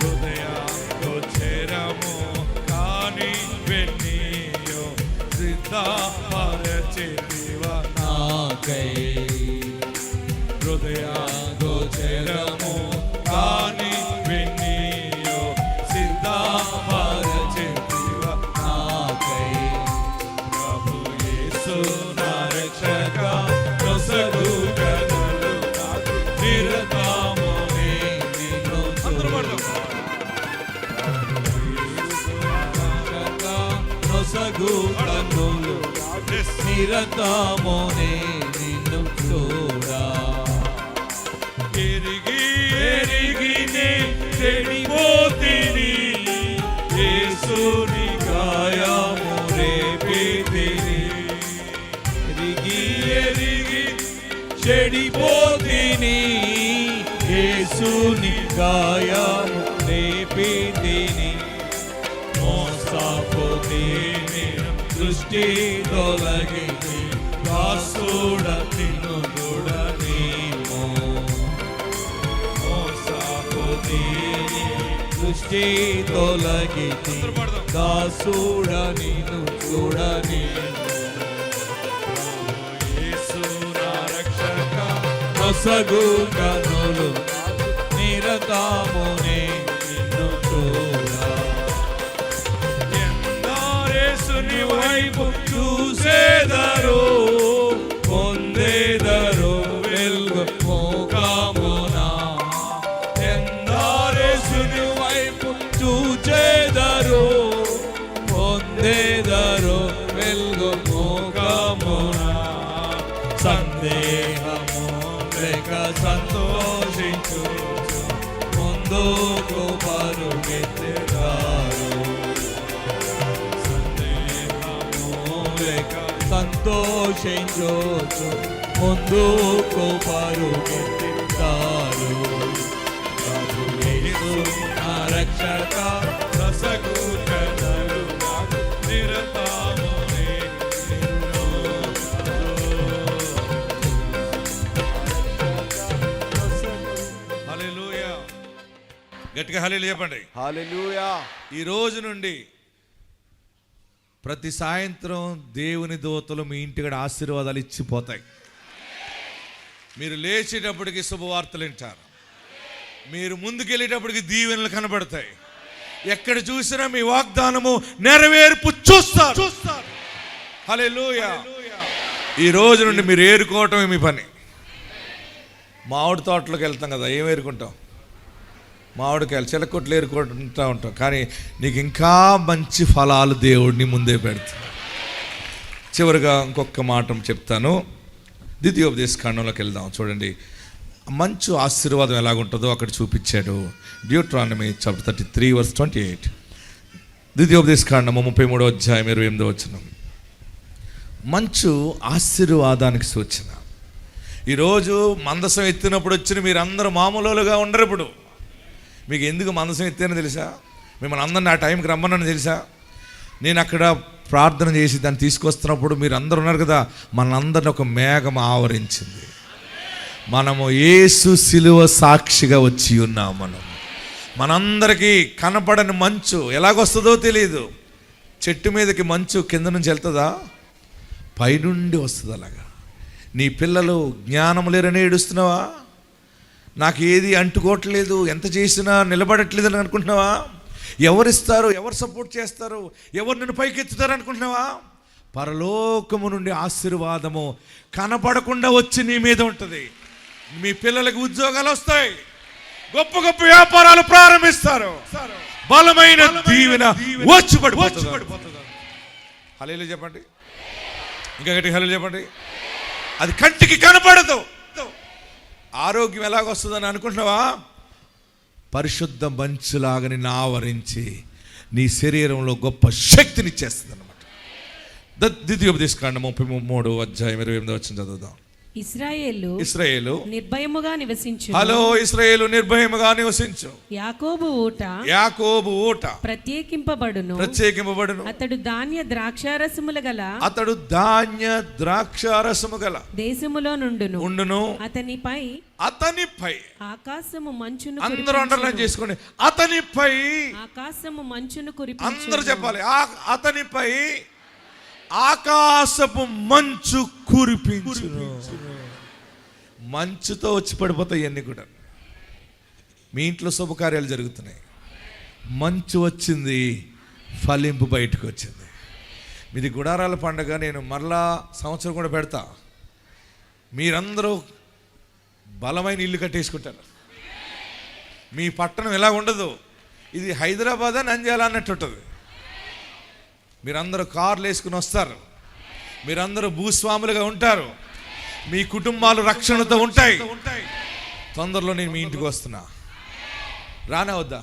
హృదయాగోచరము కాని వెన్నీయో సిద్ధపరచితివా నాకై హృదయాగోచరము కాని వెన్నీయో సిద్ధపరచితివా నాకై ప్రభు యేసు నా రక్షక నొసగు కనులు నాకు నిరతము నిన్ను నొసగు కనులు నిరతము నిన్ను చూడా ఎరిగి ఎరిగి నే చెడిపోతిని యేసుని గాయము రేపితిని ఎరిగి ఎరిగి చెడిపోతిని యేసుని గాయము రేపితిని మోసపోతిని దృష్టి తొలగించి దాసుడ నిన్ను చూడనేమో మోసపోతిని దృష్టి తొలగించి దాసుడ నిన్ను చూడనేమో యేసు నా రక్షక నొసగు కనులు నిరతమునే నిన్ను చూడా యేసుని వైపు చూసేదరు పొందేదరు వెలుగు మోకమునా ఎందరేసుని వైపు చూచేదరు పొందేదరు వెలుగు మోకమునా సందేహము లేక సంతోషించు ముందుకు పరుగెత్తెదారు సంతోషించోచు ముందుకు పరుగెత్తారు ప్రభు యేసు నా రక్షక నొసగు కనులు నాకు నిరతము నిన్ను హల్లెలూయా. గట్టిగా హల్లెలూయా చెప్పండి. హల్లెలూయా. ఈ రోజు నుండి ప్రతి సాయంత్రం దేవుని దూతలు మీ ఇంటికి ఆశీర్వాదాలు ఇచ్చిపోతాయి. మీరు లేచేటప్పటికి శుభవార్తలు వింటారు. మీరు ముందుకెళ్ళేటప్పటికి దీవెనలు కనబడతాయి. ఎక్కడ చూసినా మీ వాగ్దానము నెరవేర్పు చూస్తారు. హల్లెలూయా. ఈ రోజు నుండి మీరు ఏరుకోవటమే మీ పని. మామిడి తోటలోకి వెళ్తాం కదా, ఏం ఏరుకుంటాం? మామిడికాయలు చిలకొట్లు ఏరుకుంటూ ఉంటాం. కానీ నీకు ఇంకా మంచి ఫలాలు దేవుడిని ముందే పెడతాడు. చివరిగా ఇంకొక మాట చెప్తాను. ద్వితీయోపదేశకాండంలోకి వెళ్దాం. చూడండి మంచు ఆశీర్వాదం ఎలాగుంటుందో అక్కడ చూపించాడు. Deuteronomy chapter 33:28. ద్వితీయోపదేశకాండము 33:28. మంచు ఆశీర్వాదానికి సూచన. ఈరోజు మందసం ఎత్తినప్పుడు వచ్చిన మీరందరూ మామూలుగా ఉండరు. ఇప్పుడు మీకు ఎందుకు మందసం ఎత్తానో తెలుసా? మిమ్మల్ని అందరిని ఆ టైంకి రమ్మనని తెలుసా? నేను అక్కడ ప్రార్థన చేసి దాన్ని తీసుకొస్తున్నప్పుడు మీరు అందరు ఉన్నారు కదా, మనందరిని ఒక మేఘం ఆవరించింది. మనము యేసు శిలువ సాక్షిగా వచ్చి ఉన్నాం. మనందరికీ కనపడని మంచు ఎలాగొస్తుందో తెలియదు. చెట్టు మీదకి మంచు కింద నుంచి వెళ్తుందా? పైనుండి వస్తుంది. అలాగా నీ పిల్లలు జ్ఞానం లేరని ఏడుస్తున్నావా? నాకు ఏది అంటుకోవట్లేదు, ఎంత చేసినా నిలబడట్లేదు అని అనుకుంటున్నావా? ఎవరిస్తారు, ఎవరు సపోర్ట్ చేస్తారు, ఎవరు నిన్ను పైకెత్తుతారు అనుకుంటున్నావా? పరలోకము నుండి ఆశీర్వాదము కనపడకుండా వచ్చి నీ మీద ఉంటుంది. మీ పిల్లలకు ఉద్యోగాలు వస్తాయి, గొప్ప గొప్ప వ్యాపారాలు ప్రారంభిస్తారు, బలమైన దీవెన వచ్చి పడిపోతుంది. హల్లెలూయా చెప్పండి. ఇంకా గట్టి హల్లెలూయా చెప్పండి. అది కంటికి కనపడదు. ఆరోగ్యం ఎలాగొస్తుందని అనుకుంటున్నావా? పరిశుద్ధ మంచులాగా నిన్ను ఆవరించి నీ శరీరంలో గొప్ప శక్తిని ఇచ్చేస్తుంది అనమాట. ద్వితీయోపదేశకాండం 33:28 చదువుదాం. ఇశ్రాయేలు నిర్భయముగా నివసించు. హలో, ఇశ్రాయేలు నిర్భయముగా నివసించు. యాకోబు ఊట ప్రత్యేకింపబడును. అతడు ధాన్య ద్రాక్షారసములు గల దేశములో నుండును. అతనిపై ఆకాశము మంచును అందరూ అండర్లైన్ చేసుకోండి. అతనిపై ఆకాశము మంచును అందరూ చెప్పాలి. అతనిపై ఆకాశపు మంచు కురిపించును. మంచుతో వచ్చి పడిపోతాయి ఇవన్నీ కూడా. మీ ఇంట్లో శుభకార్యాలు జరుగుతున్నాయి, మంచు వచ్చింది, ఫలింపు బయటకు వచ్చింది. మీది గుడారాల పండుగ నేను మరలా సంవత్సరం కూడా పెడతా. మీరందరూ బలమైన ఇల్లు కట్టేసుకుంటారు. మీ పట్టణం ఎలా ఉండదు, ఇది హైదరాబాద్ నంద్యాల అన్నట్టు ఉంటుంది. మీరందరూ కార్లు వేసుకుని వస్తారు, మీరందరూ భూస్వాములుగా ఉంటారు, మీ కుటుంబాలు రక్షణతో ఉంటాయి. తొందరలో నేను మీ ఇంటికి వస్తున్నా, రానా వద్దా?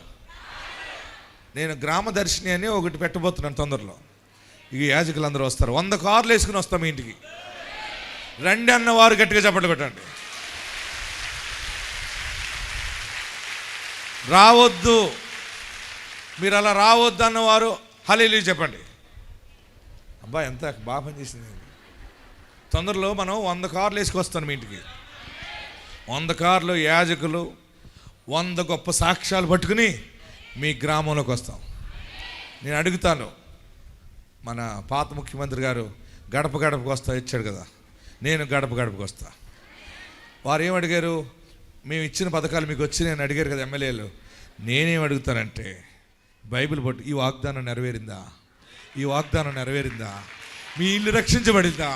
నేను గ్రామ దర్శిని అని ఒకటి పెట్టబోతున్నాను తొందరలో. ఇక యాజకులు అందరూ వస్తారు, 100 కార్లు వేసుకుని వస్తాం మీ ఇంటికి. రండి అన్నవారు గట్టిగా చప్పట్లు కొట్టండి. రావద్దు, మీరు అలా రావద్దు అన్నవారు హల్లెలూయా చెప్పండి. అబ్బా ఎంత బాగా పనిచేసింది. తొందరలో మనం 100 కార్లు వేసుకొస్తాను మీ ఇంటికి. 100 కార్లు యాజకులు, 100 గొప్ప సాక్ష్యాలు పట్టుకుని మీ గ్రామంలోకి వస్తాం. నేను అడుగుతాను, మన పాత ముఖ్యమంత్రి గారు గడప గడపకు వస్తా ఇచ్చాడు కదా, నేను గడప గడపకు వస్తా. వారు ఏం అడిగారు? మేము ఇచ్చిన పథకాలు మీకు వచ్చి నేను అడిగారు కదా ఎమ్మెల్యేలు. నేనేం అడుగుతానంటే, బైబిల్ పట్టు, ఈ వాగ్దానం నెరవేరిందా? ఈ వాగ్దానం నెరవేరిందా? మీ ఇల్లు రక్షించబడిందా?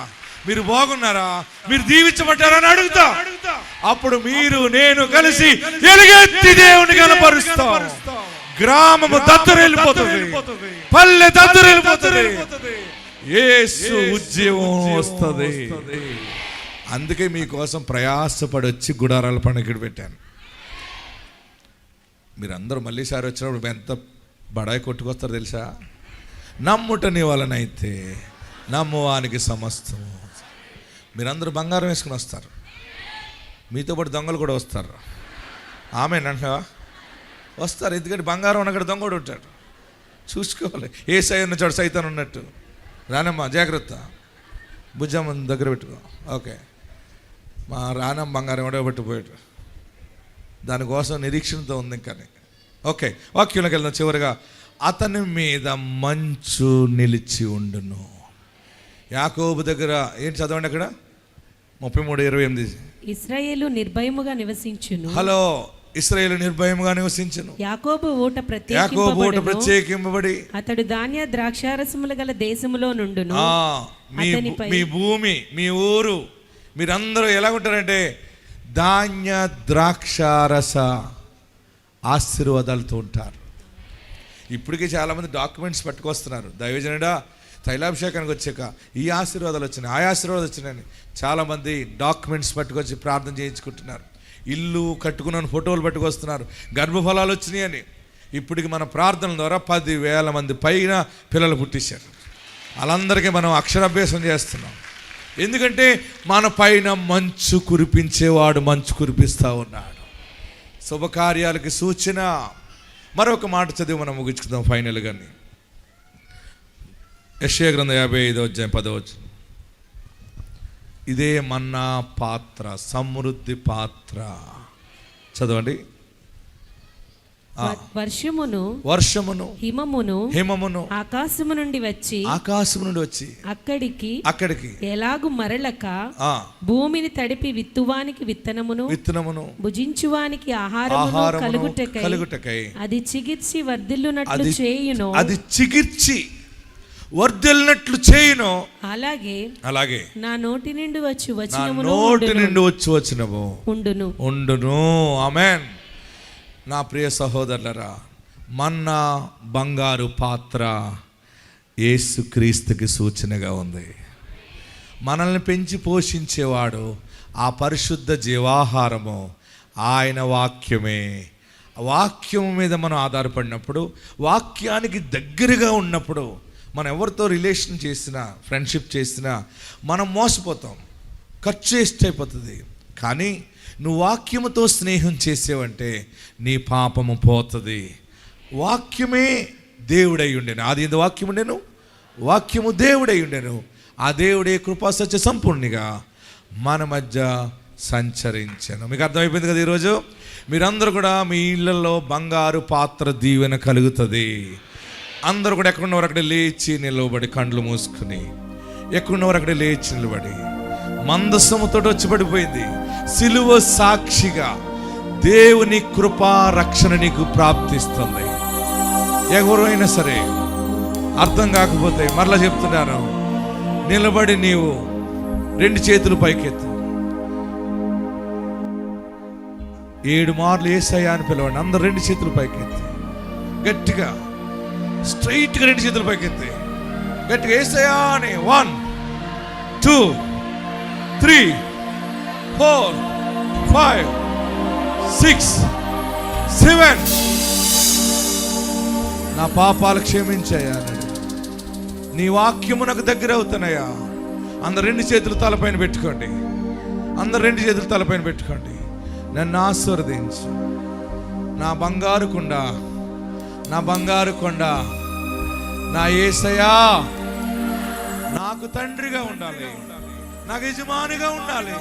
మీరు బాగున్నారా? మీరు దీవించబడ్డారా అని అడుగుతా. అప్పుడు మీరు నేను కలిసి ఎలుగెత్తి దేవుని కనపరుస్తాం. గ్రామము దత్తరిల్లిపోతుంది, పల్లె దత్తరిల్లిపోతుంది, యేసు ఉద్యమం వస్తుంది. అందుకే మీకోసం ప్రయాసపడి వచ్చి గుడారాల పండుగ పెట్టాను. మీరందరూ మళ్ళీసారి వచ్చినప్పుడు ఎంత బడాయి కొట్టుకొస్తారు తెలుసా? నమ్ముట నీ వలనైతే నమ్మువానికి సమస్తము. మీరందరూ బంగారం వేసుకుని వస్తారు, మీతో పాటు దొంగలు కూడా వస్తారు. ఆమెనంటావా? వస్తారు, ఎందుకంటే బంగారం ఉన్నక్కడ దొంగ కూడా ఉంటాడు. చూసుకోవాలి, ఏ సై ఉన్న చోట సైతాన్ ఉన్నట్టు. రానమ్మా జాగ్రత్త, భుజం దగ్గర పెట్టుకో. ఓకే, మా రానమ్మ బంగారం ఎడబెట్టిపోయాడు, దానికోసం నిరీక్షణతో ఉంది ఇంకా. ఓకే, వాక్యంలోకి వెళ్దాం. చివరిగా, అతని మీద మంచు నిలిచి ఉండును. యాకోబు దగ్గర ఏంటి చదవండి అక్కడ 33:28. ఇశ్రాయేలు నిర్భయముగా నివసించును. హలో, ఇశ్రాయేలు నిర్భయముగా నివసించును. యాకోబు ఊట ప్రత్యేకింపబడి అతడు ధాన్య ద్రాక్షారసములు గల దేశములో నుండును. మీ భూమి, మీ ఊరు, మీరందరూ ఎలా ఉంటారంటే ధాన్య ద్రాక్షారస ఆశీర్వాదాలతో ఉంటారు. ఇప్పటికీ చాలామంది డాక్యుమెంట్స్ పట్టుకొస్తున్నారు. దైవజనుడా, తైలాభిషేకానికి వచ్చాక ఈ ఆశీర్వాదాలు వచ్చినాయి, ఆ ఆశీర్వాదాలు వచ్చినాయని చాలామంది డాక్యుమెంట్స్ పట్టుకొచ్చి ప్రార్థన చేయించుకుంటున్నారు. ఇల్లు కట్టుకున్న ఫోటోలు పట్టుకొస్తున్నారు, గర్భఫలాలు వచ్చినాయి అని. ఇప్పటికి మన ప్రార్థనల ద్వారా 10,000 మంది పైన పిల్లలు పుట్టించారు. వాళ్ళందరికీ మనం అక్షరాభ్యాసం చేస్తున్నాం. ఎందుకంటే మన పైన మంచు కురిపించేవాడు మంచు కురిపిస్తూ ఉన్నాడు. శుభకార్యాలకి సూచన. మరొక మాట చదివి మనం ముగించుకుందాం ఫైనల్గా. యెషయా గ్రంథం 55:10. ఇదే మన్నా పాత్ర, సమృద్ధి పాత్ర. చదవండి. వర్షమును హిమమును ఆకాశము నుండి వచ్చి అక్కడికి ఎలాగు మరలక భూమిని తడిపి విత్తువానికి విత్తనమును భుజించువానికి ఆహారమును కలుగుటకై అది చిగిర్చి వర్ధిల్లునట్లు చేయును. అలాగే నా నోటి నుండి వచ్చి వచ్చినము ఉండును. ఆమేన్. నా ప్రియ సహోదరులరా, మన్నా బంగారు పాత్ర యేసుక్రీస్తుకి సూచనగా ఉంది. మనల్ని పెంచి పోషించేవాడు, ఆ పరిశుద్ధ జీవాహారము ఆయన వాక్యమే. వాక్యం మీద మనం ఆధారపడినప్పుడు, వాక్యానికి దగ్గరగా ఉన్నప్పుడు, మనం ఎవరితో రిలేషన్ చేసినా, ఫ్రెండ్షిప్ చేసినా మనం మోసపోతాం. ఖర్చు వేస్ట్ అయిపోతుంది. కానీ నువ్వు వాక్యముతో స్నేహం చేసేవంటే నీ పాపము పోతుంది. వాక్యమే దేవుడై ఉండెను. ఆది యందు వాక్యము ఉండెను, వాక్యము దేవుడై ఉండెను. ఆ దేవుడే కృపా సత్య సంపూర్ణిగా మన మధ్య సంచరించెను. మీకు అర్థమైపోయింది కదా? ఈరోజు మీరందరూ కూడా మీ ఇళ్ళల్లో బంగారు పాత్ర దీవెన కలుగుతుంది. అందరూ కూడా ఎక్కడున్నవారు అక్కడ లేచి నిలవబడి, కండ్లు మూసుకుని, ఎక్కడున్నవారు అక్కడ లేచి నిలబడి, మందసముతో వచ్చి పడిపోయింది. సిలువ సాక్షిగా దేవుని కృపా రక్షణ నీకు ప్రాప్తిస్తుంది. ఎవరైనా సరే అర్థం కాకపోతే మరలా చెప్తున్నాను, నిలబడి నీవు 2 చేతులు పైకెత్తు. 7 మార్లు యేసయ్యా అని పిలవండి. అందరు 2 చేతులు పైకెత్తి గట్టిగా, స్ట్రైట్గా 2 చేతులు పైకెత్తి గట్టిగా యేసయ్యా అని. 1 2 3 4 5 6 7 నా పాపాలు క్షమించాయా, నీ వాక్యము నాకు దగ్గర అవుతున్నాయా. అందరు 2 చేతులు తలపైన పెట్టుకోండి. అందరు 2 చేతులు తలపైన పెట్టుకోండి. నన్ను ఆశీర్వదించు నా బంగారు కొండ, నా బంగారు కొండ, నా యేసయ్యా నాకు తండ్రిగా ఉండాలి, నాకు యజమానిగా ఉండాలి,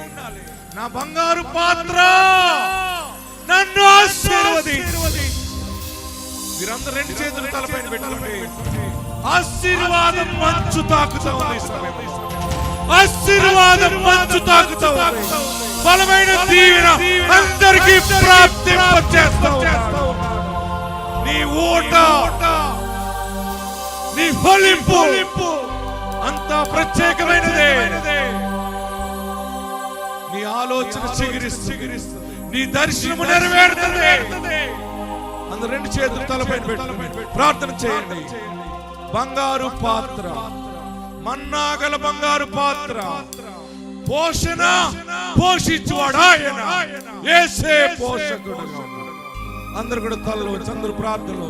నా బంగారు పాత్ర నన్ను ఆశీర్వదించు. మీరందరూ 2 చేతులు తలపైన పెట్టుకోండి. ఆశీర్వాదం మంచు తాకుతా ఉంది. ఆశీర్వాదం మంచు తాకుతా ఉంది. బలమైన దీవెన అందరికీ ప్రాప్తింపచేస్తావు. నీ ఊట, నీ ఫలింపు అంత ప్రత్యేకమైనదే. నీ ఆలోచన చిగురిస్తుంది, నీ దర్శనము నెరవేరుతుంది. అందరు 2 చేతులు తలపైన పెట్టుకుని ప్రార్థన చేయండి. బంగారు పాత్ర, మన్నాగల బంగారు పాత్ర, పోషణ పోషించువాడు ఆయన, యేసే పోషకుడు. అందరు కూడా తలలో అందరూ ప్రార్థనలో